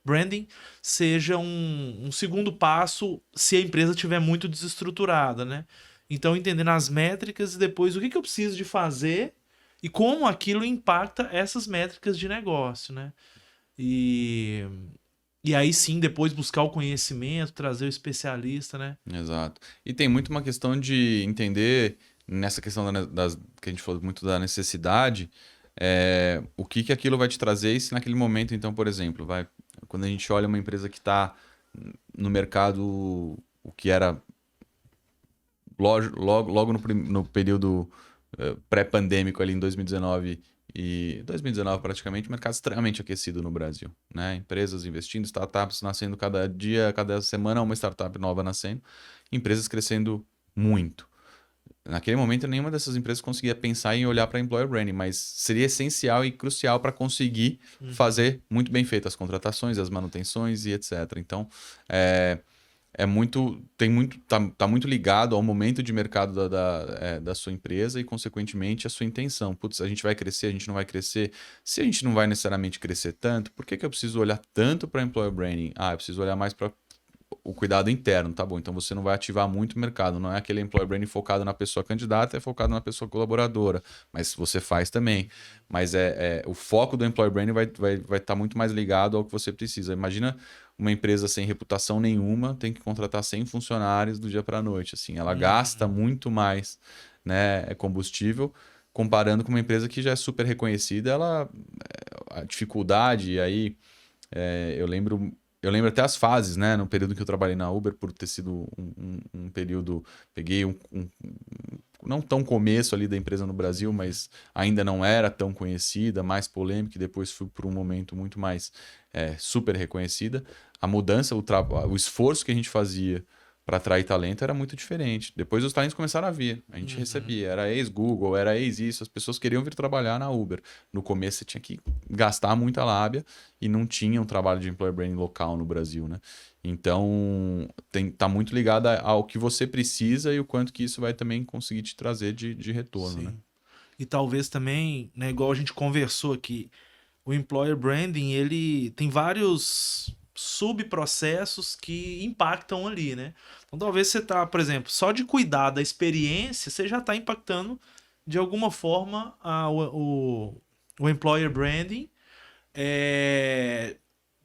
branding seja um segundo passo se a empresa estiver muito desestruturada, né? Então, entendendo as métricas e depois o que eu preciso de fazer e como aquilo impacta essas métricas de negócio, né? E aí sim, depois buscar o conhecimento, trazer o especialista, né? Exato. E tem muito uma questão de entender, nessa questão que a gente falou muito da necessidade, o que aquilo vai te trazer e se naquele momento, então, por exemplo, quando a gente olha uma empresa que está no mercado, o que era logo no período pré-pandêmico ali em 2019 e 2019 praticamente, um mercado extremamente aquecido no Brasil, né? Empresas investindo, startups nascendo cada dia, cada semana uma startup nova nascendo, empresas crescendo muito. Naquele momento, nenhuma dessas empresas conseguia pensar em olhar para employer branding, mas seria essencial e crucial para conseguir fazer muito bem feitas as contratações, as manutenções e etc. Então, tá muito ligado ao momento de mercado da sua empresa e, consequentemente, a sua intenção. Putz, a gente vai crescer, a gente não vai crescer. Se a gente não vai necessariamente crescer tanto, por que eu preciso olhar tanto para employer branding? Eu preciso olhar mais para o cuidado interno, tá bom? Então você não vai ativar muito o mercado, não é aquele employer branding focado na pessoa candidata, é focado na pessoa colaboradora, mas você faz também. Mas o foco do employer branding vai estar muito mais ligado ao que você precisa. Imagina uma empresa sem reputação nenhuma, tem que contratar 100 funcionários do dia para a noite, assim, ela gasta muito mais, né, combustível, comparando com uma empresa que já é super reconhecida, a dificuldade, e aí eu lembro até as fases, né? No período que eu trabalhei na Uber, por ter sido um período... Peguei não tão começo ali da empresa no Brasil, mas ainda não era tão conhecida, mais polêmica, e depois fui por um momento muito mais super reconhecida. A mudança, o esforço que a gente fazia para atrair talento era muito diferente. Depois os talentos começaram a vir. A gente recebia. Era ex-Google, era ex-isso. As pessoas queriam vir trabalhar na Uber. No começo você tinha que gastar muita lábia e não tinha um trabalho de employer branding local no Brasil, né? Então, tá muito ligado ao que você precisa e o quanto que isso vai também conseguir te trazer de retorno, Sim. né? E talvez também, né, igual a gente conversou aqui, o employer branding, ele tem vários subprocessos que impactam ali, né? Então talvez você tá, por exemplo, só de cuidar da experiência, você já está impactando de alguma forma o o Employer Branding,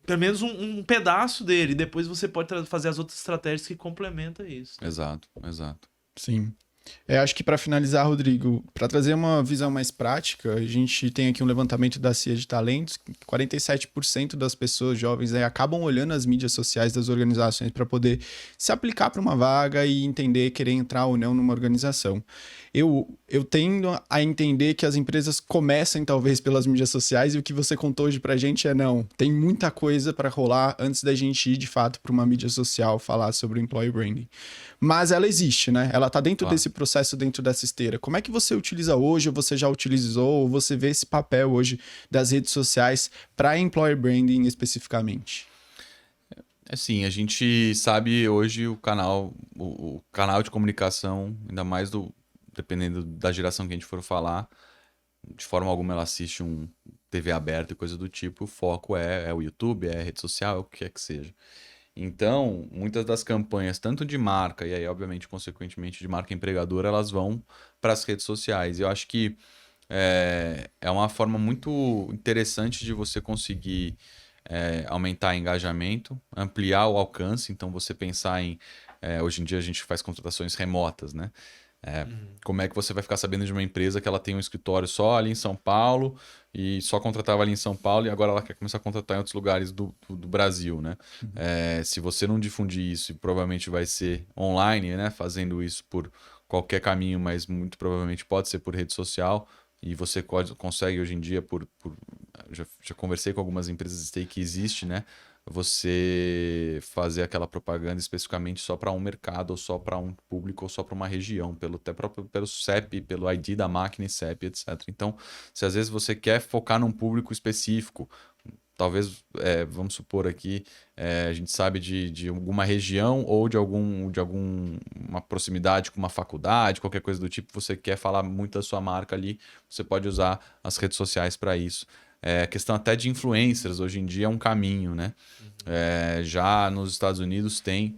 pelo menos um pedaço dele. Depois você pode fazer as outras estratégias que complementam isso. Exato, exato. Sim. Acho que para finalizar, Rodrigo, para trazer uma visão mais prática, a gente tem aqui um levantamento da CIA de talentos, 47% das pessoas jovens acabam olhando as mídias sociais das organizações para poder se aplicar para uma vaga e entender, querer entrar ou não numa organização. Eu tendo a entender que as empresas começam talvez pelas mídias sociais e o que você contou hoje pra gente não, tem muita coisa para rolar antes da gente ir de fato para uma mídia social falar sobre o employer branding. Mas ela existe, né? Ela tá dentro desse processo, dentro dessa esteira. Como é que você utiliza hoje, ou você já utilizou, ou você vê esse papel hoje das redes sociais para employer branding especificamente? Assim, a gente sabe hoje o canal de comunicação, ainda mais dependendo da geração que a gente for falar, de forma alguma ela assiste um TV aberta e coisa do tipo, o foco é o YouTube, é a rede social, é o que quer que seja. Então, muitas das campanhas, tanto de marca e aí, obviamente, consequentemente, de marca empregadora, elas vão para as redes sociais. Eu acho que é uma forma muito interessante de você conseguir aumentar engajamento, ampliar o alcance. Então, você pensar em... hoje em dia a gente faz contratações remotas, né? Como é que você vai ficar sabendo de uma empresa que ela tem um escritório só ali em São Paulo e só contratava ali em São Paulo e agora ela quer começar a contratar em outros lugares do Brasil, né? Se você não difundir isso, e provavelmente vai ser online, né? Fazendo isso por qualquer caminho, mas muito provavelmente pode ser por rede social e você consegue hoje em dia já conversei com algumas empresas que existe, né? Você fazer aquela propaganda especificamente só para um mercado, ou só para um público, ou só para uma região, até pelo CEP, pelo ID da máquina e CEP, etc. Então, se às vezes você quer focar num público específico, talvez, vamos supor aqui, a gente sabe de alguma região ou de alguma proximidade com uma faculdade, qualquer coisa do tipo, você quer falar muito da sua marca ali, você pode usar as redes sociais para isso. A questão até de influencers, hoje em dia é um caminho, né? Já nos Estados Unidos tem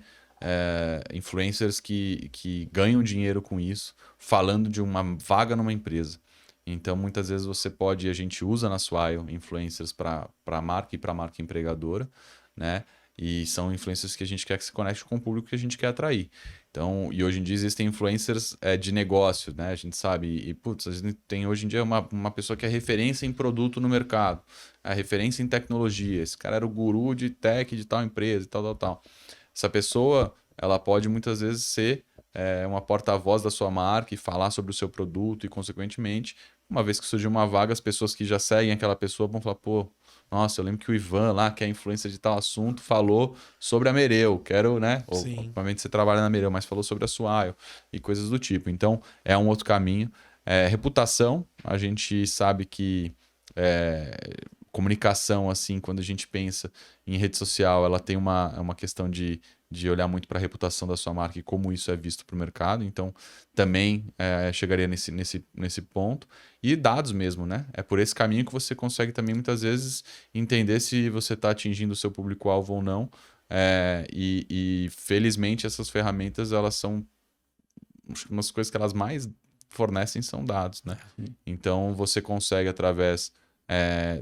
influencers que ganham dinheiro com isso, falando de uma vaga numa empresa. Então, muitas vezes a gente usa na Swile influencers para a marca e para a marca empregadora, né? E são influencers que a gente quer que se conecte com o público que a gente quer atrair. Então, e hoje em dia existem influencers de negócio, né? A gente sabe, a gente tem hoje em dia uma pessoa que é referência em produto no mercado, a referência em tecnologia. Esse cara era o guru de tech de tal empresa e tal. Essa pessoa, ela pode muitas vezes ser uma porta-voz da sua marca e falar sobre o seu produto e, consequentemente, uma vez que surgir uma vaga, as pessoas que já seguem aquela pessoa vão falar, pô, nossa, eu lembro que o Ivan lá, que é influência de tal assunto, falou sobre a Mereu, quero, né? Ou, obviamente você trabalha na Mereu, mas falou sobre a Swile e coisas do tipo. Então, é um outro caminho. Reputação, a gente sabe que comunicação, assim, quando a gente pensa em rede social, ela tem uma questão de olhar muito para a reputação da sua marca e como isso é visto para o mercado. Então, também chegaria nesse ponto. E dados mesmo, né? É por esse caminho que você consegue também, muitas vezes, entender se você está atingindo o seu público-alvo ou não. E, felizmente, essas ferramentas, elas são... umas coisas que elas mais fornecem são dados, né? Então, você consegue, através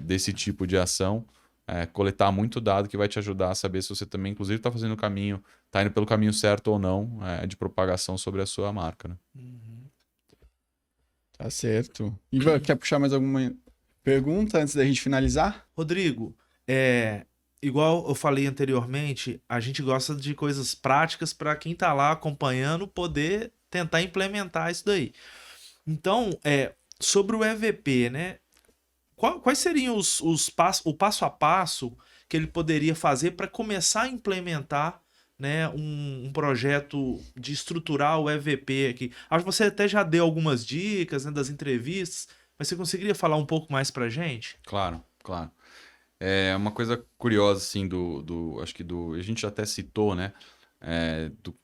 desse tipo de ação, coletar muito dado que vai te ajudar a saber se você também, inclusive, está fazendo o caminho, está indo pelo caminho certo ou não de propagação sobre a sua marca, né? Tá certo. Ivan, quer puxar mais alguma pergunta antes da gente finalizar? Rodrigo, igual eu falei anteriormente, a gente gosta de coisas práticas para quem está lá acompanhando poder tentar implementar isso daí. Então, sobre o EVP, né? Quais seriam o passo a passo que ele poderia fazer para começar a implementar, né, um projeto de estruturar o EVP aqui? Acho que você até já deu algumas dicas, né, das entrevistas, mas você conseguiria falar um pouco mais para a gente? Claro. É uma coisa curiosa, assim, acho que a gente até citou, né,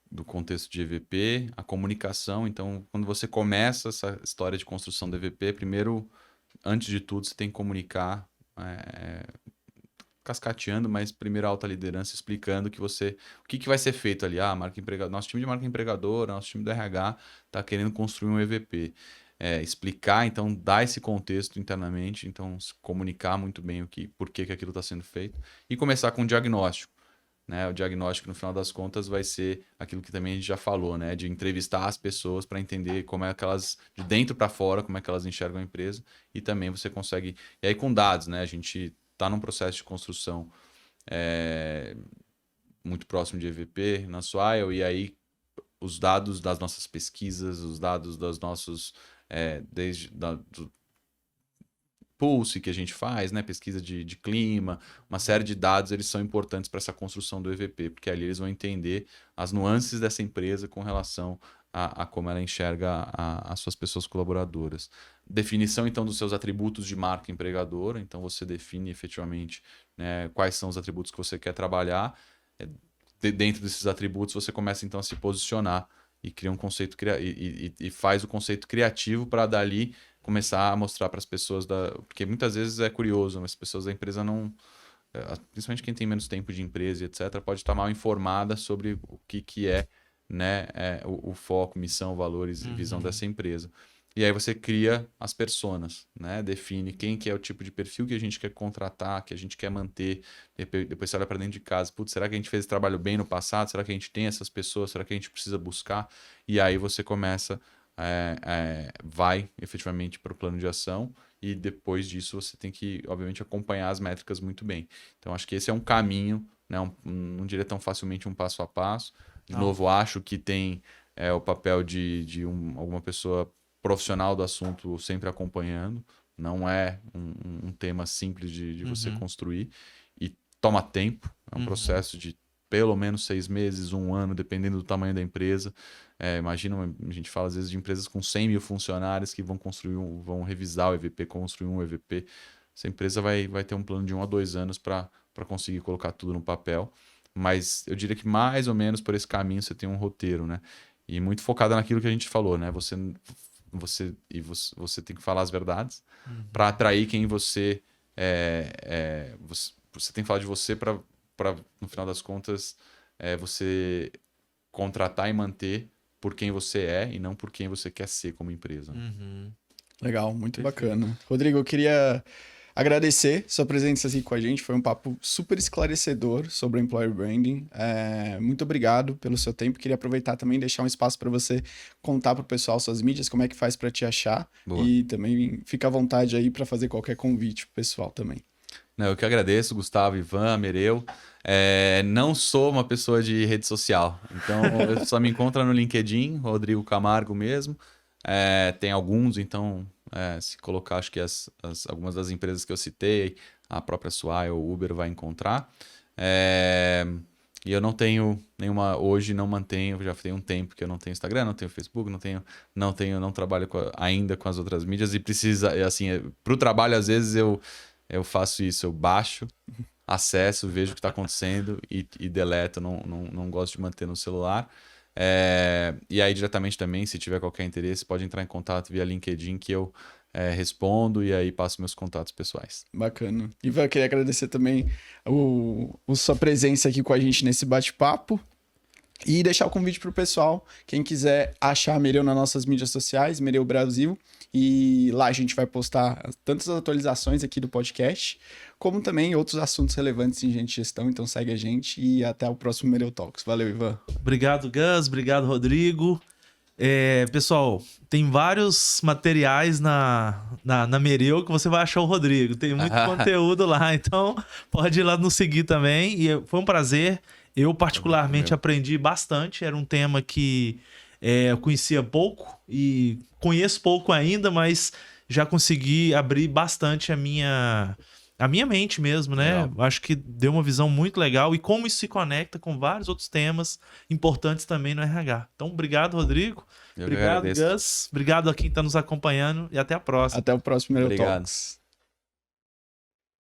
do contexto de EVP, a comunicação. Então, quando você começa essa história de construção do EVP, primeiro, antes de tudo, você tem que comunicar, cascateando, mas primeiro a alta liderança explicando o que vai ser feito ali. Marca empregadora, nosso time de marca empregadora, nosso time do RH está querendo construir um EVP. explicar, então dar esse contexto internamente, então se comunicar muito bem por que aquilo está sendo feito e começar com o diagnóstico. Né? O diagnóstico, no final das contas, vai ser aquilo que também a gente já falou, né? De entrevistar as pessoas para entender como é que elas, de dentro para fora, como é que elas enxergam a empresa e também você consegue... E aí com dados, né? A gente está num processo de construção muito próximo de EVP na Swile, e aí os dados das nossas pesquisas, os dados dos nossos... do Pulse que a gente faz, né? Pesquisa de clima, uma série de dados, eles são importantes para essa construção do EVP, porque ali eles vão entender as nuances dessa empresa com relação a como ela enxerga as suas pessoas colaboradoras. Definição, então, dos seus atributos de marca empregadora, então você define efetivamente, né, quais são os atributos que você quer trabalhar. Dentro desses atributos, você começa, então, a se posicionar e cria um conceito e faz o conceito criativo para dali começar a mostrar para as pessoas porque muitas vezes é curioso, mas as pessoas da empresa não, principalmente quem tem menos tempo de empresa e etc, pode estar mal informada sobre o que é, né, o foco, missão, valores e visão dessa empresa. E aí você cria as personas, né? Define quem que é o tipo de perfil que a gente quer contratar, que a gente quer manter. Depois você olha para dentro de casa. Putz, será que a gente fez esse trabalho bem no passado? Será que a gente tem essas pessoas? Será que a gente precisa buscar? E aí você começa, vai efetivamente para o plano de ação e depois disso você tem que, obviamente, acompanhar as métricas muito bem. Então, acho que esse é um caminho, né? Não diria tão facilmente um passo a passo. De novo, acho que tem o papel de alguma pessoa profissional do assunto sempre acompanhando, não é um tema simples de você construir e toma tempo, é um processo de pelo menos 6 meses, 1 ano, dependendo do tamanho da empresa. Imagina, a gente fala às vezes de empresas com 100 mil funcionários que vão revisar o EVP, construir um EVP. Essa empresa vai ter um plano de 1 a 2 anos para conseguir colocar tudo no papel, mas eu diria que mais ou menos por esse caminho você tem um roteiro, né? E muito focado naquilo que a gente falou, né? Você tem que falar as verdades para atrair quem você você tem que falar de você para no final das contas você contratar e manter por quem você é e não por quem você quer ser como empresa. Legal, muito bacana. Rodrigo, eu queria agradecer sua presença aqui com a gente. Foi um papo super esclarecedor sobre o Employer Branding. Muito obrigado pelo seu tempo. Queria aproveitar também e deixar um espaço para você contar para o pessoal suas mídias, como é que faz para te achar. Boa. E também fica à vontade aí para fazer qualquer convite pro pessoal também. Não, eu que agradeço, Gustavo, Ivan, Mereu. Não sou uma pessoa de rede social, então eu só me encontro no LinkedIn, Rodrigo Camargo mesmo. Tem alguns, então se colocar, acho que algumas das empresas que eu citei, a própria Swile ou Uber vai encontrar. E eu não tenho nenhuma, hoje não mantenho, já tem um tempo que eu não tenho Instagram, não tenho Facebook, não trabalho ainda com as outras mídias e precisa, assim, para o trabalho às vezes eu faço isso, eu baixo, acesso, vejo o que está acontecendo e deleto, não gosto de manter no celular. E aí diretamente também, se tiver qualquer interesse, pode entrar em contato via LinkedIn que eu respondo e aí passo meus contatos pessoais. Bacana. Ivan, eu queria agradecer também a sua presença aqui com a gente nesse bate-papo e deixar o convite para o pessoal, quem quiser achar a Mereu nas nossas mídias sociais, Mereu Brasil, e lá a gente vai postar tantas atualizações aqui do podcast, como também outros assuntos relevantes em gente gestão, então segue a gente e até o próximo Mereu Talks. Valeu, Ivan. Obrigado, Gus, obrigado, Rodrigo. Pessoal, tem vários materiais na Mereu que você vai achar o Rodrigo, tem muito conteúdo lá, então pode ir lá nos seguir também, e foi um prazer. Eu particularmente aprendi bastante, era um tema que eu conhecia pouco e conheço pouco ainda, mas já consegui abrir bastante a minha mente mesmo, né? Legal. Acho que deu uma visão muito legal e como isso se conecta com vários outros temas importantes também no RH. Então, obrigado, Rodrigo. Obrigado, Gus. Obrigado a quem está nos acompanhando e até a próxima. Até o próximo Mereu Talks.